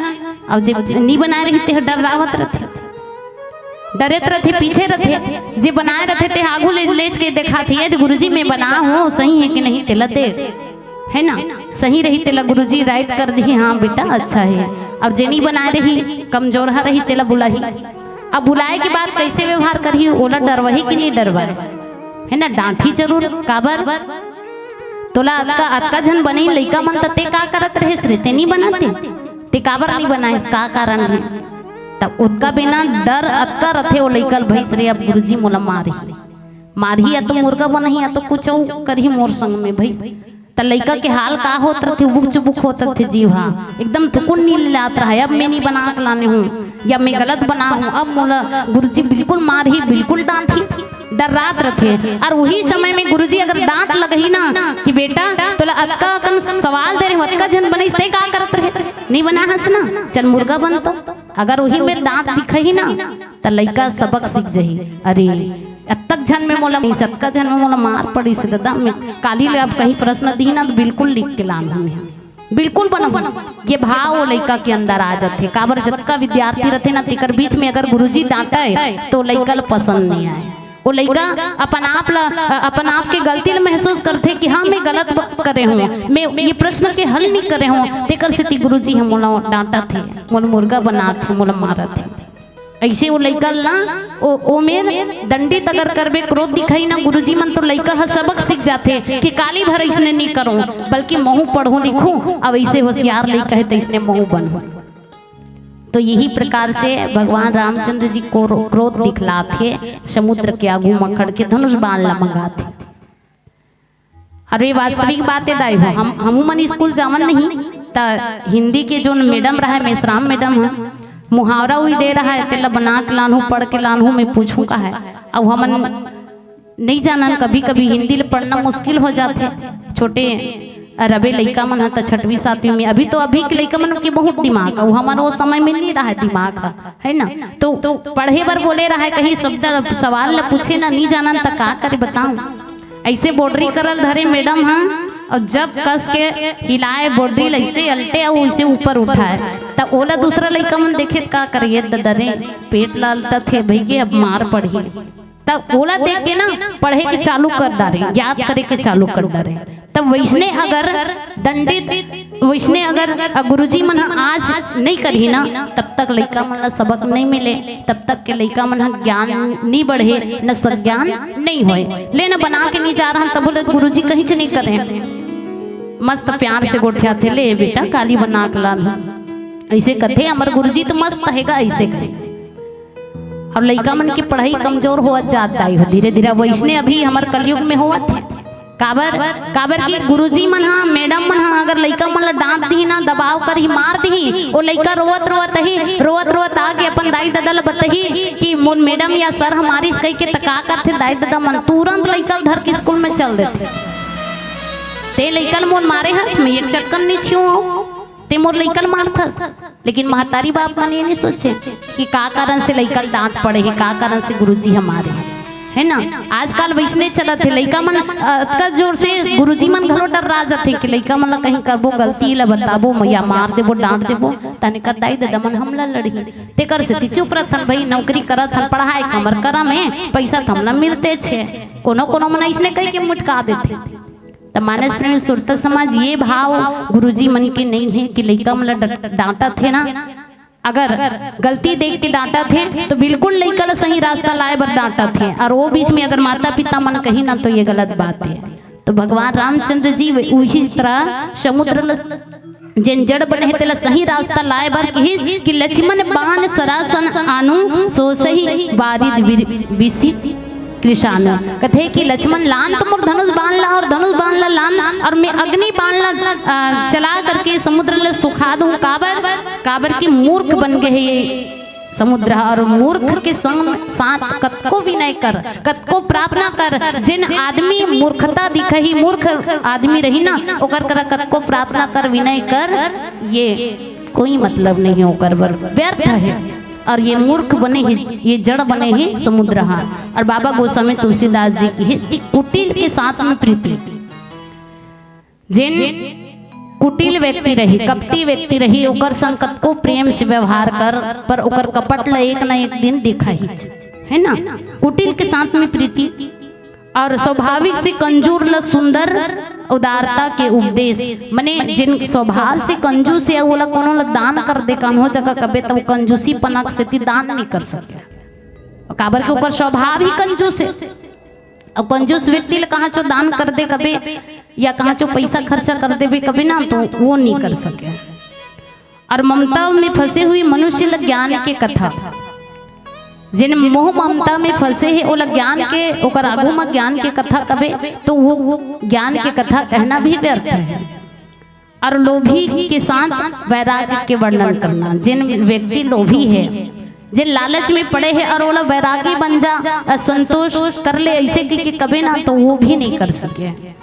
अब जब नहीं बनाए रही थे डर रावत रहते डरेत रहते पीछे रहते, जे बनाए रहते थे आगू ले के देखा थी गुरुजी मैं बना हूँ सही है कि नहीं तेला दे है ना, सही रही तेला गुरुजी राइट कर दी हाँ बेटा अच्छा है। अब जे नहीं बनाए रही कमजोर रही तेला बुलाई, अब बुलाए की बात कैसे व्यवहार करी ओला डरवही कि नहीं डरवाए है ना, डांठी जरूर काबर तोला अक्का झन बनी लइका मन ते का करत रहे ते नहीं बनाते ते काबर नहीं बनाए का कारण है। तब उसका बिना डर अक्का रथे वो लइकल भैस रे अब गुरुजी मोला मारही या तो मुर्गा बनही या तो कुछ करही मोर संग में भैस त लइका के हाल का होत रथे बुक चुबुक होत रथे जीव हाँ एकदम थुकुन नहीं लात रहा है अब मैं नहीं बना के लाने हूँ या मैं गलत बना हूँ अब मोला गुरुजी बिल्कुल मारही बिल्कुल डांटी डर रात रथे। और वही समय में गुरुजी अगर डांट लगही ना कि बेटा तोला अक्का कन सवाल दे रहे अक्का जन बनी ते का करत रहे नहीं बना हस ना चल मुर्गा बन तो अगर वही में दांत दिखही ना त लइका सबक सीख जही अरे अतक झन में मोला नहीं सबका झन में मोला मार पड़ी से दादा में काली ले अब कहीं प्रश्न दी ना तो बिल्कुल लिख के लान हम बिल्कुल बनो ये भाव वो लइका के अंदर आ जाते काबर जतका विद्यार्थी रहते ना तेकर बीच में अगर गुरुजी डांटा है तो लइका पसंद नहीं आए वो लइका अपन आप के गलती ले महसूस करते कि हाँ मैं गलत करे हूँ मैं ये प्रश्न के हल नहीं करे हूँ तेकर से गुरुजी हम मोला डांटा थे मोला मुर्गा बना थे मोला मारा थे ऐसे वो लइका ना ओ मेर दंडित अगर करबे क्रोध दिखाई ना गुरुजी मन तो लइका ह सबक सीख जाते कि काली भर इसने नहीं करूँ बल्कि महू पढ़ू लिखूं अब ऐसे होशियार लइका है तो इसने महू बनू। तो यही प्रकार से भगवान रामचंद्र जी को क्रोध दिखलाते समुद्र के आगू मखड़ के धनुष बाण ला मंगाते। अरे वास्तविक बातें दाई हो हम मन स्कूल जावन नहीं ता हिंदी के जो मैडम रहा है मेसराम मैडम है मुहावरा हुई दे रहा है तेला बना के लानू पढ़ के लानू मैं पूछूं का है अब हमन नहीं जाना कभी कभी हिंदी पढ़ना मुश्किल हो जाते छोटे रबे लइका मन है छठवीं सातवीं में अभी के लइका मन के बहुत दिमाग है हमारा वो समय में नहीं रहा है दिमाग है ना तो पढ़े बर बोले रहा है कहीं शब्द सवाल ल पूछे ना नहीं जाना तो का करे बताऊं ऐसे बॉर्डरी करल धरे मैडम हाँ और जब कस के हिलाए बॉर्डरी ऐसे अलटे और उसे ऊपर उठाए तब ओला दूसरा लइका मन देखे का करिए दरे पेट लालता थे भैया अब मार पड़ी तब ओला देख के ना पढ़े के चालू कर डारे याद करे के चालू कर डारे। तब वैसने अगर दंडित वैसने अगर गुरुजी मन आज नहीं करी ना तब तक लइका मन ला सबक नहीं मिले तब तक के लइका मन ज्ञान नहीं बढ़े न संज्ञान नहीं होए लेना बना के नहीं जा रहा तब बोले गुरुजी कहीं से नहीं करे मस्त प्यार से गोठिया थे ले बेटा काली बना के ला ऐसे कथे हमारे गुरुजी तो मस्त रहेगा ऐसे करे और लइका मन की पढ़ाई कमजोर हो जाता है धीरे धीरे वैसने अभी हमारे कलयुग में हुआ थे काबर की गुरुजी मन हाँ मैडम मन हाँ अगर लइका मन ला डांट दी ना दबाव कर ही मार दी वो लइका रोवत आके अपन दाई दादा ला बताही कि मोर मैडम या सर हमारी कह के तका करते दाई दादा मन तुरंत लइका धर के स्कूल में चल देते ते लइका मोर मारे हस मैं एक चक्कर नहीं छियो ते मोर लइका मारथस लेकिन महतारी बाप मन ये नहीं सोचे कि का कारण से लइका डांट पड़े है का कारण से गुरुजी हमारे है ना। आजकल वैसने चलत है लइका मन का जोर से गुरुजी मन घलो डर रा जाते कि लइका मन ला कहीं करबो गलती ला बताबो या मार देबो डांट देबो तने कर दाई दादा मन हमला लड़ी तेकर से चुप रहथन भाई नौकरी करत हन पढ़ाई कमर करा में पैसा हमला मिलते छे कोनो कोनो मन इसने कह के मुटका देते। तो मानस प्रेम सुरता समाज ये भाव गुरुजी मन के नहीं है कि लइका मन डांटा थे ना अगर गलती देख के डांटा थे तो बिल्कुल लइका ला सही रास्ता लाए बर डांटा थे और वो बीच में अगर माता पिता मन कही ना तो ये गलत बात है। तो भगवान रामचंद्र जी उसी तरह समुद्र जिन जड़ बने तेला सही रास्ता लाए बर कि लक्ष्मण बाण सरासन आनु सो सही बारिद विसी कृषाणु कथे कि लक्ष्मण लान तो मोर धनुष बाण ला और धनुष बाण ला लान और मैं अग्नि बाण ला चला करके समुद्र ला सुखा दूं। काबर काबर की मूर्ख बन गए ये समुद्र और मूर्ख के संग साथ कतको विनय कर कतको प्रार्थना कर। जिन आदमी मूर्खता दिखही मूर्ख आदमी रही ना ओकर कर कतको प्रार्थना कर विनय कर, ये कोई मतलब नहीं होकर व्यर्थ है। और ये मूर्ख बने ही ये जड़ बने ही समुद्र। और बाबा गोस्वामी तुलसीदास जी की है कुटिल के साथ में प्रीति। जिन कुटिल व्यक्ति रही कपटी व्यक्ति रही ओकर संग कतको प्रेम से व्यवहार कर पर ओकर कपट ला एक ना एक दिन दिखा ही है ना। कुटिल के साथ में प्रीति और स्वाभाविक से कंजूर ला सुंदर उदारता के उपदेश। मने जिन स्वभाव से कंजूस है वो ला कोनो ला दान कर दे कान हो जगह कबे तो कंजूसी पनक से दान नहीं कर सकते। काबर के ओकर स्वभाव ही कंजूस है। अब कंजूस व्यक्ति ला कहाँ चो दान कर दे कबे या कहाँ चो पैसा खर्चा कर दे भी कभी ना तो वो नहीं कर सके। और ममता में फंसे हुई मनुष्य ला ज्ञान के कथा जिन मोह ममता में फंसे है ओला ज्ञान के ओकर आगू में ज्ञान के कथा कबे तो वो ज्ञान के कथा कहना भी व्यर्थ है। और लोभी के साथ वैराग्य के वर्णन करना। जिन व्यक्ति लोभी है जिन लालच में पड़े हैं और ओला वैरागी बन जा संतोष कर ले ऐसे कि कभी ना तो वो भी नहीं कर सके।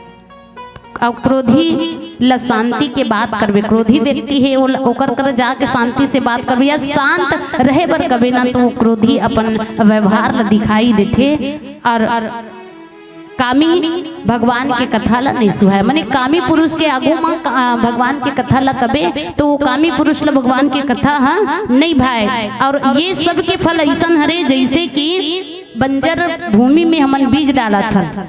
अब क्रोधी ला शांति के बात करबे। क्रोधी व्यक्ति है ओकर कर जाके शांति से बात करबे या शांत रहे बर कभी ना तो वो क्रोधी अपन व्यवहार ला दिखाई देते। और कामी भगवान के कथा ला नहीं सुहाए। माने कामी पुरुष के आगू में भगवान के कथा ला कबे तो वो कामी पुरुष ला भगवान के कथा नहीं भाई। और ये सब के फल ऐसा हरे जैसे कि बंजर भूमि में हमन बीज डाला था।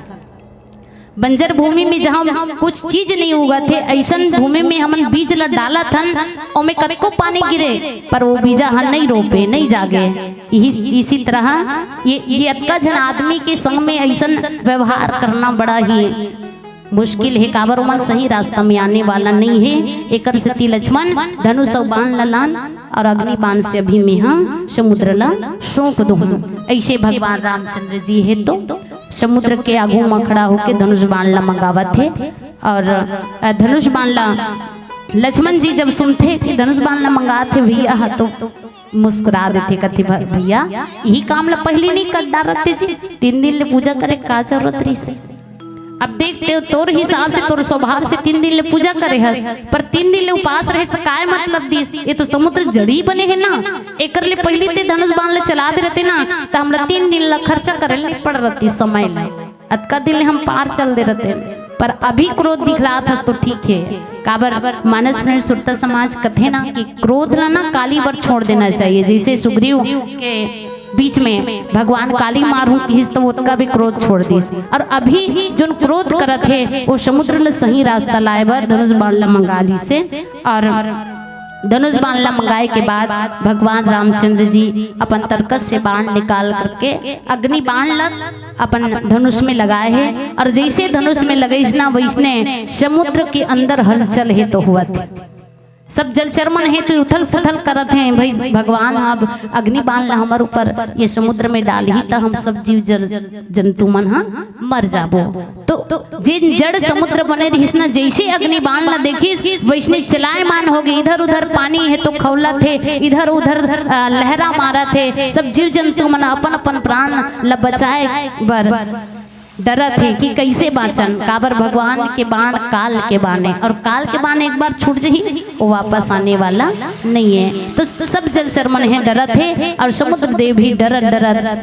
बंजर भूमि में जहाँ कुछ चीज नहीं उगा थे ऐसा भूमि में हमन बीज ला डाला थन और में कतको पानी गिरे पर वो बीजा हन नहीं रोपे नहीं जागे। इसी तरह ये अक्का जन आदमी के संग में ऐसा व्यवहार करना बड़ा ही मुश्किल है। काबर मन सही रास्ता में आने वाला नहीं है। एकर से लक्ष्मण धनुष बाण लान और अग्नि बाण से अभी में हम समुद्र ला शोक दो। ऐसे भगवान रामचंद्र जी है तो समुद्र के आगू में खड़ा होके धनुष बाण ला मंगावत थे। और धनुष बाण ला लक्ष्मण जी जब सुनते कि धनुष बाण ला मंगाते भैया तो मुस्कुरा देते कथे भैया यही काम ला पहले नहीं कर डालते जी 3 दिन ले पूजा करे का जरूरत रही से। अब देखते हो तोर हिसाब से तोर स्वभाव से 3 दिन ले पूजा करे हस पर 3 दिन ले उपास रहे तो काय मतलब दिस। ये तो समुद्र जड़ी बने है ना एकर ले पहले ते धनुष बाण ले चला दे रहते ना तो हमरा 3 दिन ला खर्चा करे ले पड़ रहती समय में अतका दिन हम पार चल दे रहते। पर अभी क्रोध दिख रहा था तो ठीक है। काबर मानस में सुरता समाज कथे ना कि क्रोध ना काली पर छोड़ देना चाहिए। जैसे सुग्रीव के बीच में भगवान काली मारू किस तो उसका भी क्रोध छोड़ दी। और अभी जो क्रोध करत है वो समुद्र ले सही रास्ता लाए बर धनुष बाण ला मंगा ली से। और धनुष बाण ला मंगाए के बाद भगवान रामचंद्र जी अपन तरकस से बाण निकाल करके अग्नि बाण ला अपन धनुष में लगाए है। और जैसे धनुष में लगे ना वैसने समुद्र के अंदर हलचल है तो हुआ थे। सब जलचरमन है तो उथल पुथल करत हैं भाई भगवान अब अग्नि बाण ला हमारे ऊपर ये समुद्र में डाल ही तो हम सब जीव जंतु मन मर जाबो। तो जिन जड़ समुद्र बने रही ना जैसे अग्नि बाण ला देखी वैसने चलायमान हो गए। इधर उधर पानी है तो खौला थे इधर उधर लहरा मारा थे। सब जीव जंतु मन अपन अपन प्राण ला बचाए बर डरा थे कि कैसे बाँचन। काबर भगवान के बाण काल के बाने और काल के बाण एक बार छूट जाही वो वापस आने वाला नहीं है। तो सब जलचर मन है डरा थे और समुद्र देव भी डरा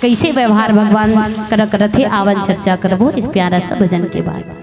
कैसे व्यवहार भगवान कर थे। आवन चर्चा करबो एक प्यारा सा भजन के बाद।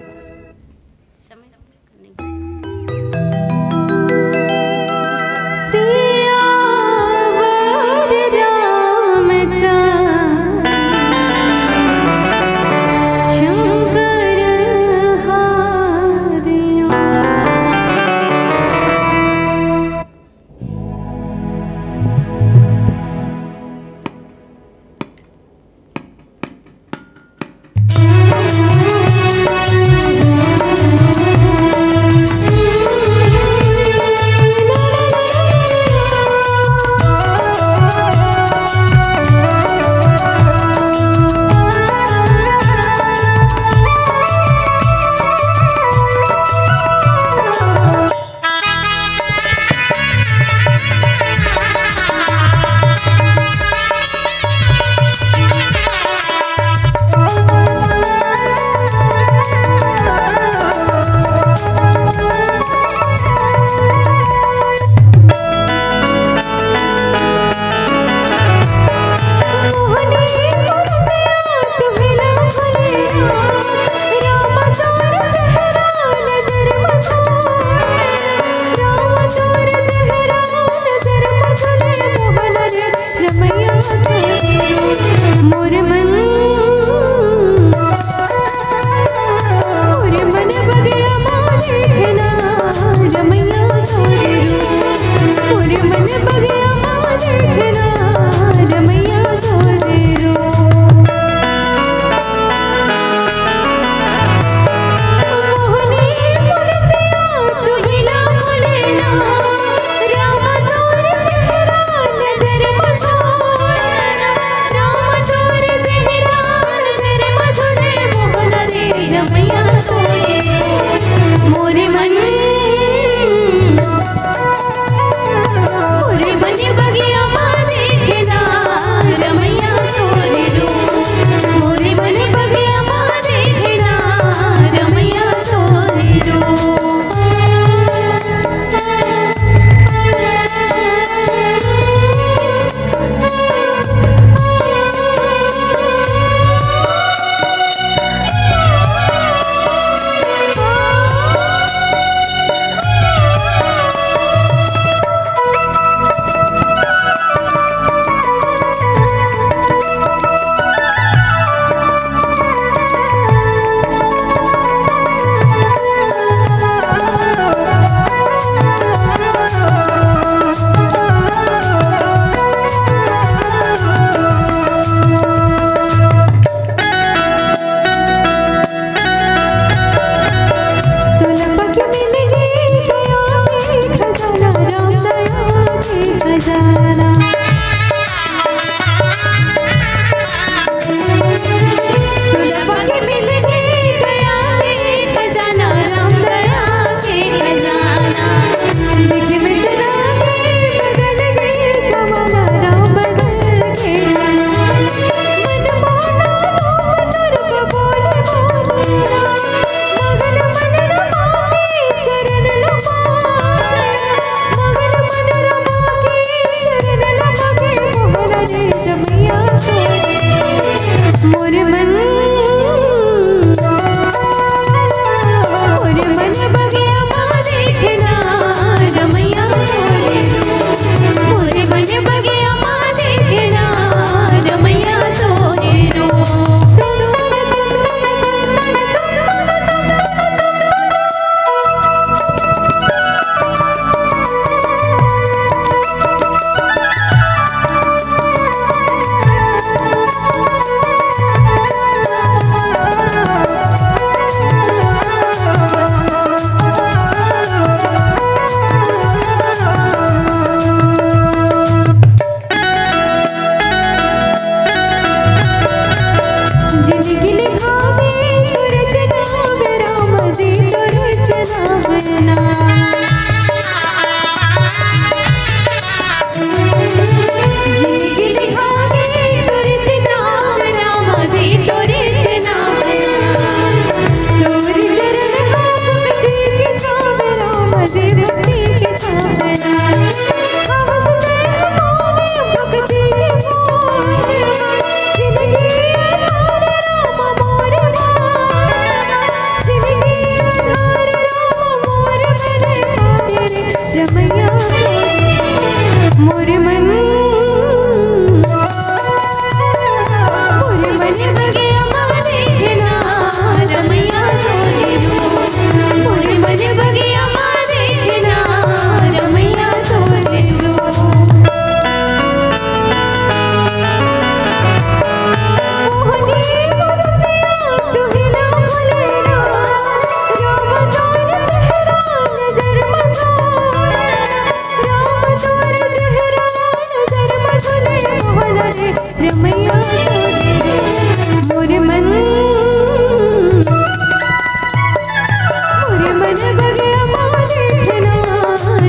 मोर मन बगिया माँ देखना रमैया तोरे रूप। मोर मन बगिया माँ देखना रमैया तोरे रूप। मोहनी मूर्तिया दुहिला भुलैया राम तोर चेहरा नजर मसोरा। राम तोर चेहरा नजर मसोले मोहना रे रमैया तोरे रूप। मोर मन बगिया माँ देखना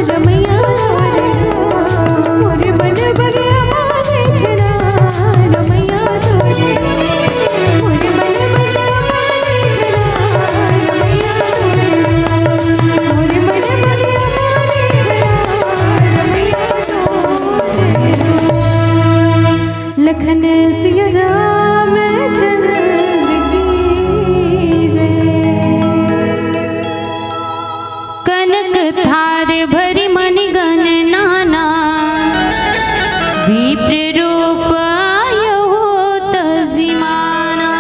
रमैया तोरे रूप। मोर मन बगिया माँ देखना रमैया तोरे रूप। मोर मन बगिया माँ देखना रमैया तोरे रूप। मोर मन बगिया माँ देखना रमैया तोरे रूप। लखन सिया राम चंद्र की जय। कनक थार भरी मणिगण नाना विप्र रूप आयो तजिमाना।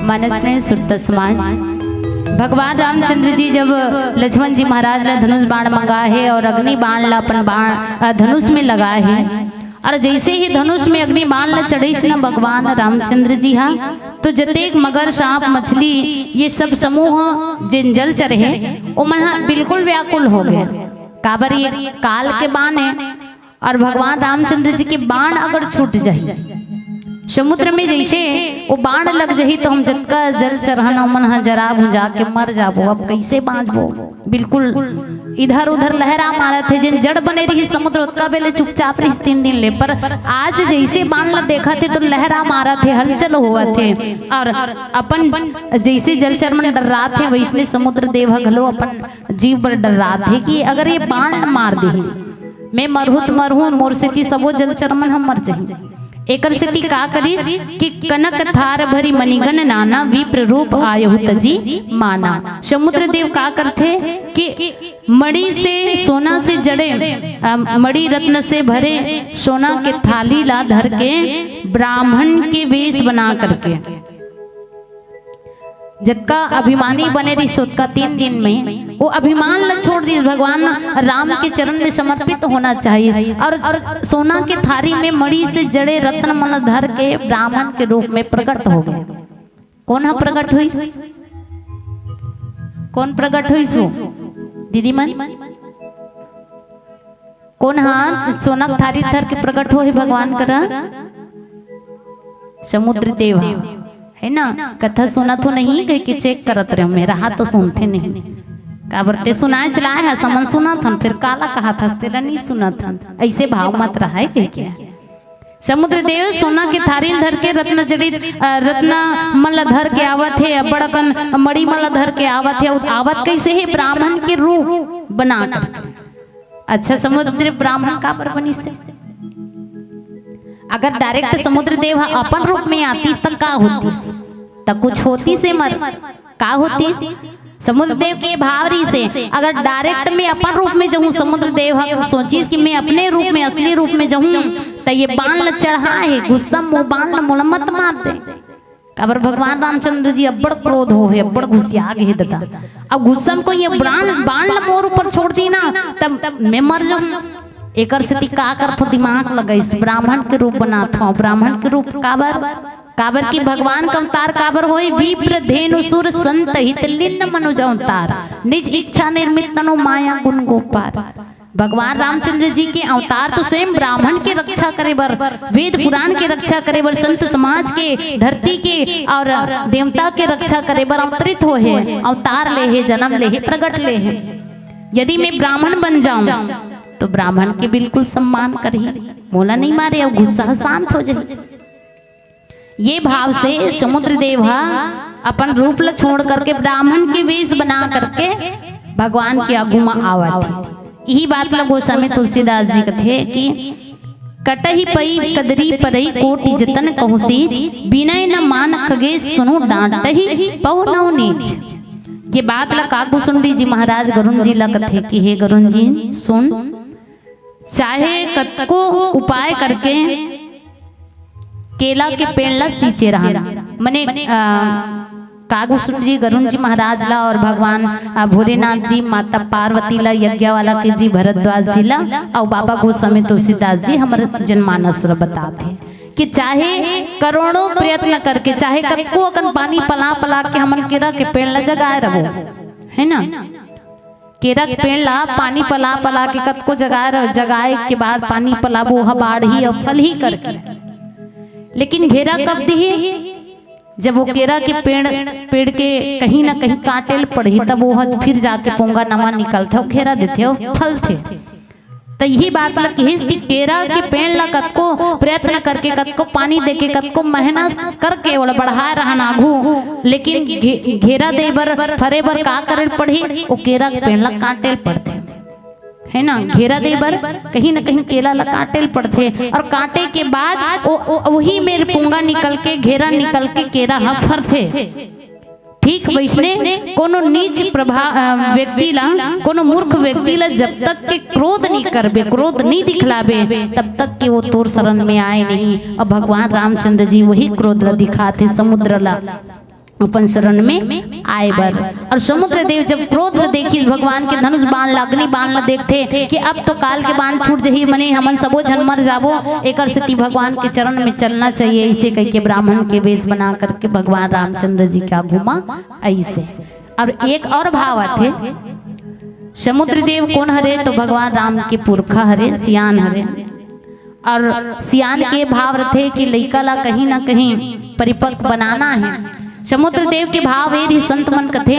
मानस में सुरत समाज भगवान रामचंद्र जी जब लक्ष्मण जी महाराज ने धनुष बाण मंगा है और अग्नि बाण ला अपन बाण धनुष में लगा है, और जैसे ही धनुष में अग्नि बाण ला चढ़ी न भगवान रामचंद्र जी हाँ, तो जतेक मगर सांप मछली ये सब समूह जिन जल चरे है वो मन बिल्कुल व्याकुल हो गए। काबर ये काल के बाण है, और भगवान रामचंद्र जी के बाण अगर छूट जाए समुद्र में जैसे वो बाण लग जाही तो हम जतका जल चरहन मन जरा भुजा के मर जाबो। अब कैसे बांधबो, बिल्कुल इधर उधर लहरा मारा थे जिन जड़ बने रही समुद्र उतका बेले चुपचाप रही 3 दिन ले। पर आज जैसे बाण ला देखा थे तो लहरा मारा थे, हलचल हुआ थे, और अपन जैसे जलचर मन डर रहा थे वैसने समुद्र देव घलो अपन जीव पर डर रहा थे कि अगर ये बाण मार दे मैं मरहूत मरहूँ मोर से सबो जलचर मन हम मर जाए। एकर से का करी कि कनक थार भरी मणिगण नाना विप्र रूप आयहु तजी माना। समुद्र देव का करते कि मणि से सोना से जड़े मणि रत्न से भरे सोना के थाली ला धर के ब्राह्मण के वेश बना करके जिसका अभिमानी बने रही सोचका 3 दिन में वो अभिमान ल छोड़ दी। भगवान राम के चरण में समर्पित होना चाहिए, और सोना के थारी में मणि से जड़े रत्न मन धर के ब्राह्मण के रूप में प्रकट हो गए। कौन है प्रकट हुई? कौन प्रकट हुई? वो दीदी मन कौन? हाँ, सोना थारी धर के प्रकट हो है भगवान करा समुद्र देव है ना। कथा सुना तो नहीं कह के चेक करत रहे, मेरा हाथ तो सुनते नहीं काबरते सुनाए चलाए है समन सुना था फिर काला कहा था तेरा नहीं सुना था, ऐसे भाव मत रहा है कह के। समुद्र देव सोना के थारी धर के रत्न जड़ी रत्न मल धर के आवत है, बड़कन मड़ी मल धर के आवत है। आवत कैसे है? ब्राह्मण के रूप बना कर। अच्छा समुद्र ब्राह्मण का पर बनी से अगर डायरेक्ट समुद्र देव अपन रूप में आती तक का होती? तब कुछ होती से मर का होती? समुद्र देव के भावरी से अगर डायरेक्ट में अपन रूप में जाऊं समुद्र देव सोचीस कि मैं अपने रूप में असली रूप में जाऊं तो ये बाण ल चढ़ा है गुस्सा मुँह बाण ल मुलम्मत मार दे। अगर भगवान रामचंद्र जी अब्बड़ क्रोध हो है, अब्बड़ गुस्सा गए दादा। अब गुस्सा को ये बाण ल मोर ऊपर छोड़ दी ना तब मैं मर जाऊं। एकर से का कर तो दिमाग लगा इस ब्राह्मण के रूप बना था। ब्राह्मण के रूप काबर की भगवान का अवतार काबर होई? विप्र धेनु सुर संत हित लिन्न मनुज अवतार निज इच्छा निर्मित तनु माया गुण गोपार। भगवान रामचंद्र जी के अवतार तो स्वयं ब्राह्मण के रक्षा करे बर, वेद पुराण के रक्षा करे बर, संत समाज के, धरती के और देवता के रक्षा करे बर अवतरित हो है, अवतार ले है, जन्म ले है, प्रकट ले है। यदि मैं ब्राह्मण बन जाऊं तो ब्राह्मण के बिल्कुल सम्मान करी, मोला नहीं मारे और गुस्सा शांत हो जाए। ये भाव से समुद्र देव अपन रूप ल छोड़ करके ब्राह्मण के वेश बना करके भगवान के आगू में आवत। यही बात ल गोस्वामी तुलसीदास जी कहते कि कटही पई कदरी परई कोटि जतन कहूसी विनय न मान खगे सुनो डांटही पौ नौ नीच। ये बात ला काकू सुन लीजिए महाराज गरुण जी ला कथे कि हे गरुण जी सुन, चाहे कतको उपाय करके केला के पेड़ ला सींचे रहा मने कागभूषण जी गरुण जी महाराज ला और भगवान भोलेनाथ जी माता पार्वती ला यज्ञ वाला के जी भरद्वाज जी ला और बाबा गोस्वामी तुलसीदास जी हमारे जनमानस बताते कि चाहे करोड़ों प्रयत्न करके चाहे कतको अकन पानी पला पला के हमन केरा के पेड़ ला जगाए रहो है ना, केरा के पेड़ ला पानी पला पला के कतको जगाए के बाद पानी पलाबो बाढ़ी और फल ही करके, लेकिन घेरा कब दी जब वो केरा के पेड़ के कहीं ना कहीं काटेल पड़ी तब वो फिर जाके पोंगा नवा निकलते हो घेरा देते हो फल थे। तो यही बात कि केरा के पेड़ ला कतको प्रयत्न करके कतको पानी देके कतको मेहनत करके वो बढ़ा रहा नाघू, लेकिन घेरा दे बर फरे बर का करे पड़ी वो केरा के पेड़ ला काटेल पड़ते है ना, घेरा दे बर कहीं ना कहीं केला ला काटेल पड़ते और काटे के बाद वही मेरे पोंगा निकल के घेरा निकल के केरा हा फरथे। ठीक वैसने कोनो नीच व्यक्ति ला कोनो मूर्ख व्यक्ति ला जब तक के क्रोध नहीं करबे क्रोध नहीं दिखलाबे तब तक के वो तोर शरण में आए नहीं। और भगवान रामचंद्र जी वही क्रोध ला दिखाते समुद्र ला अपन शरण में आए बर, और समुद्र देव जब क्रोध देखी भगवान के धनुष बाण अग्नि बाण देखते कि अब तो काल के बाण छूट जही मने हमन सबो जन मर जाबो, एकर स्थिति भगवान के चरण में चलना चाहिए। ऐसे कह के ब्राह्मण के वेश बना करके भगवान रामचंद्र जी का घुमा ऐसे। और एक और भाव आते समुद्र देव कौन हरे तो भगवान राम के पुरखा हरे सियान हरे, और सियान के भाव रथे कि लइका ला कहीं ना कहीं परिपक्व बनाना है। समुद्र देव के भाव ये संत मन कथे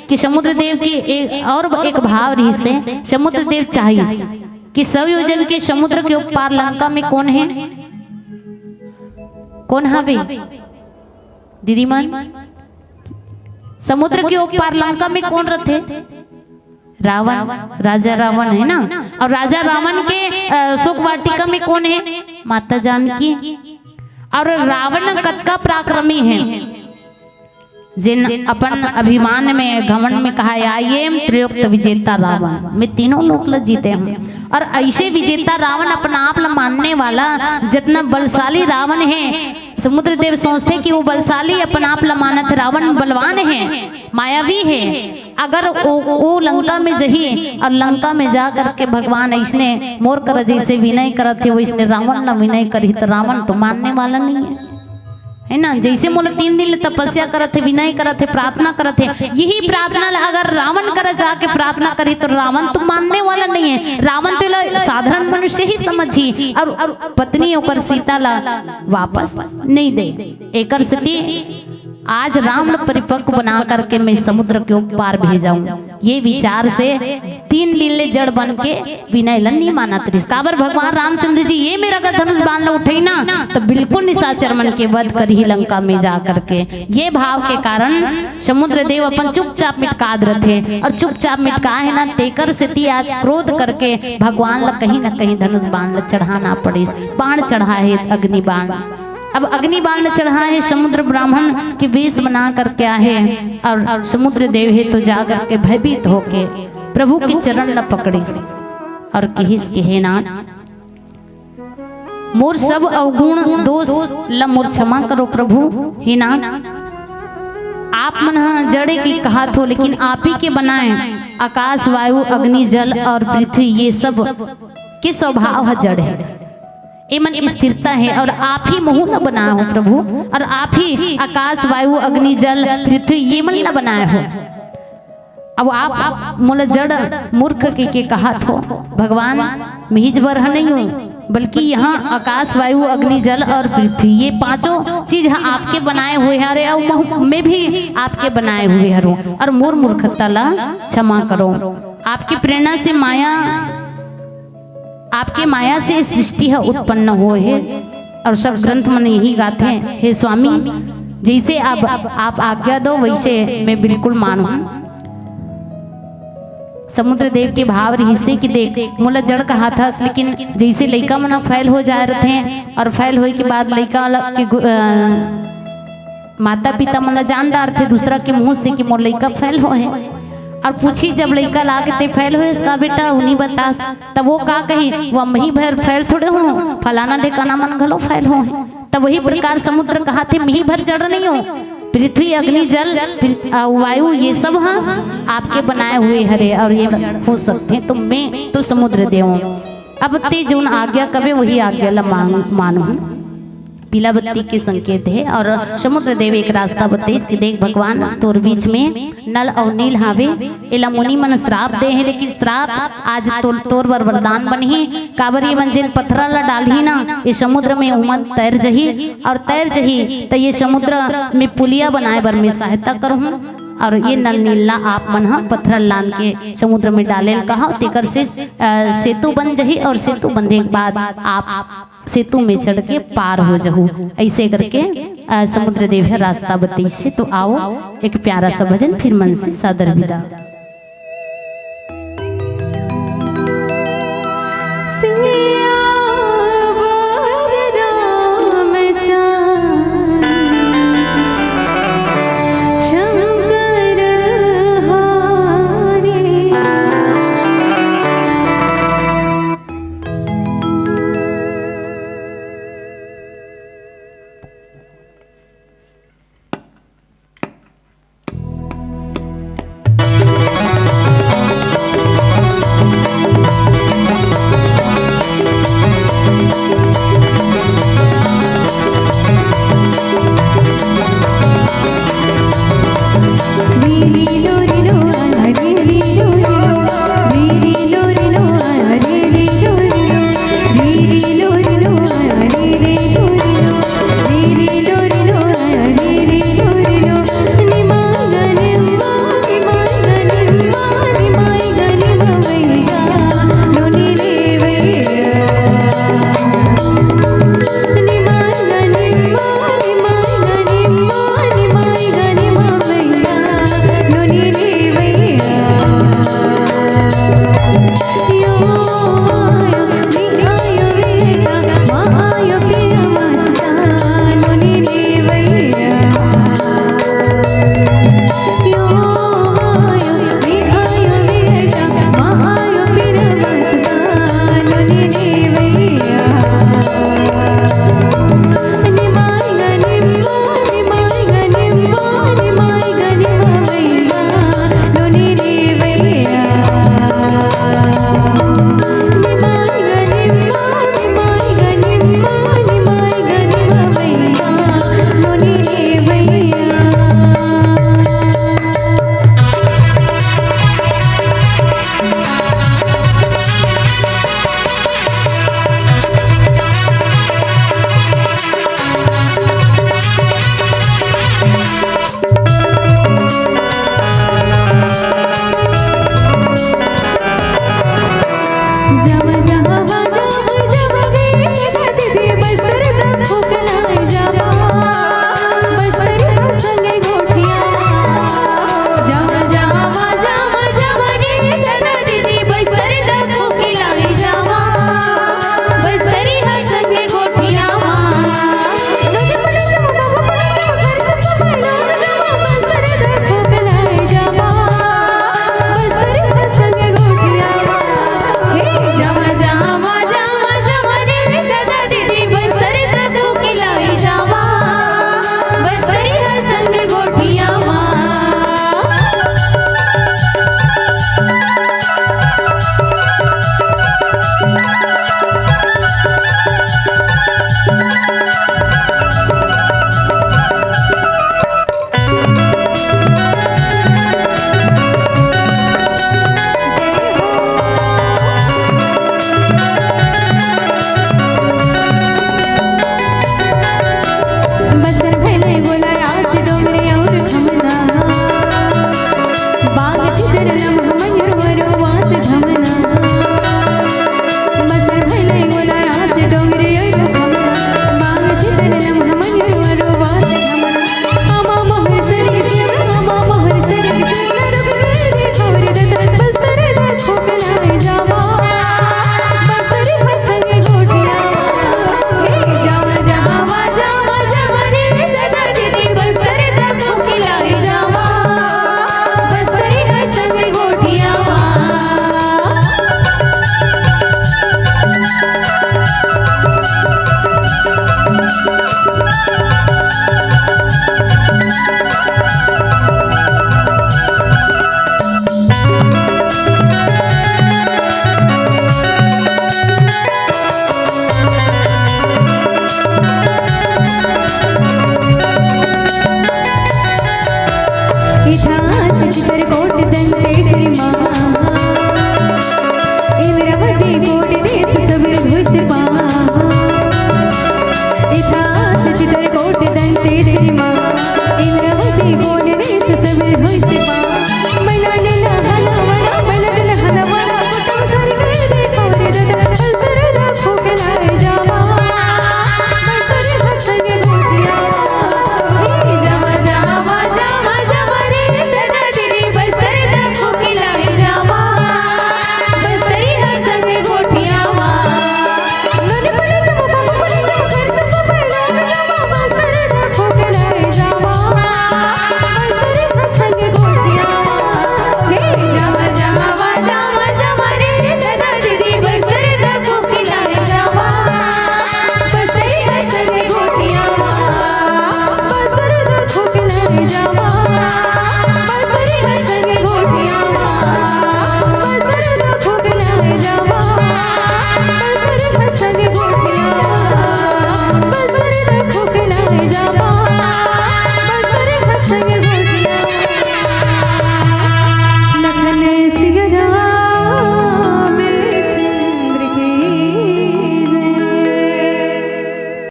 कि समुद्र देव की एक भाव रही से समुद्र देव चाहिए कि सब योजन के समुद्र के ऊपर लंका में कौन है, कौन हवे दीदी मन, समुद्र के ऊपर लंका में कौन रहते रावण, राजा रावण है ना, और राजा रावण के शोक वाटिका में कौन है माता जानकी, और रावण कतका पराक्रमी है जिन अपन अभिमान में घमंड में कहा आइए त्रिलोक विजेता रावण, मैं तीनों लोक ला जीते हूँ। और ऐसे विजेता रावण अपना आप ला मानने वाला जितना बलशाली रावण है समुद्र देव सोचते कि वो बलशाली अपना आप ला मानत रावण बलवान है मायावी है, अगर वो लंका में जही और लंका में जा करके भगवान ऐसने मोर कर जैसे विनय करते वैसने रावण न विनय करी तो रावण तो मानने वाला नहीं है ना। जैसे मोला 3 दिन तपस्या करते विनय करते प्रार्थना करते, यही प्रार्थना अगर रावण कर जाके प्रार्थना करी तो रावण तो मानने वाला नहीं है, रावण तो साधारण मनुष्य ही समझी और पत्नी होकर सीता ला वापस नहीं दे। एकर स्थिति आज राम परिपक्व बना करके मैं समुद्र के पार भेजाऊं, ये विचार से 3 लीले जड़ बन के विनय नहीं माना काबर भगवान रामचंद्र जी ये मेरा अगर धनुष बाण उठे ना तो बिल्कुल निशाचर मन के वध कर ही लंका में जा करके। ये भाव के कारण समुद्र देव अपन चुपचाप मिटकाद रहे और चुपचाप मिटका है ना तेकर स्थिति आज क्रोध करके भगवान ला कहीं ना कहीं धनुष बाण चढ़ाना पड़े, बाण चढ़ा है अग्नि बाण। अब अग्नि बाण चढ़ा है समुद्र ब्राह्मण के वेश बना करके आए और समुद्र देव है तो जा करके भयभीत होके प्रभु के चरण न पकड़े और कहिस के हे नाथ मोर सब अवगुण दोष ला मोर क्षमा करो प्रभु, हे नाथ आप मन जड़े की कहा थो लेकिन आप ही के बनाए आकाश वायु अग्नि जल और पृथ्वी ये सब के स्वभाव है जड़ है, ये मन स्थिरता है और आप ही मोह न बनाए हो प्रभु, और आप ही आकाश वायु अग्नि जल पृथ्वी ये मन न बनाए हो। अब आप मोला जड़ मूर्ख के कहा थो भगवान मिहिज बर नहीं हो बल्कि यहाँ आकाश वायु अग्नि जल और पृथ्वी ये 5 चीज आपके बनाए हुए हैं, अरे और मैं भी आपके बनाए हुए हूँ और मोर मूर्खता ला क्षमा करो। आपकी प्रेरणा से आपके माया से सृष्टि है उत्पन्न हो है और सब ग्रंथ मन यही गाते हैं हे स्वामी जैसे अब आप आज्ञा दो वैसे मैं बिल्कुल मानूं। समुद्र देव के भाव रही से कि देख मोला जड़ कहा था लेकिन जैसे लड़का मना फैल हो जा रहे थे और फैल होने के बाद लड़का के माता पिता मन जानदार थे दूसरा के मुंह से कि मोर लड़का फैल हो है, और पूछी जब लड़का ला के ते फैल हुए इसका बेटा उन्हीं बता, तब वो का कही वो मही भर फैल थोड़े हो, फलाना ढेकाना मन घलो फैल हो। तब वही प्रकार समुद्र कहा थे मही भर जड़ नहीं हो, पृथ्वी अग्नि जल वायु ये सब हाँ आपके बनाए हुए हरे और ये हो सकते हैं, तो मैं तो समुद्र देव अब ते जो आज्ञा कबे वही आज्ञा ला मानो। पीला बत्ती के संकेत है और समुद्र देव एक रास्ता बताइए कि देख भगवान तोर बीच में नल और नील हावे एला मुनि मन श्राप दे है, लेकिन श्राप आज तोर बर वरदान बनी काबर ये मंजिल पत्थरा ला डालही ना ये समुद्र में उमन तैर जही और तैर जही तो ये समुद्र में पुलिया बनाए बर मैं सहायता करूँ, और ये नल नीला आप मन पत्थर लान के समुद्र में डाले कहा तेकर से सेतु बन जही, और सेतु बनने के बाद आप सेतु में चढ़ के पार हो जाओ। ऐसे करके समुद्र देव है रास्ता बताइए से। तो आओ एक प्यारा सा भजन फिर मन से सादर विदा। जब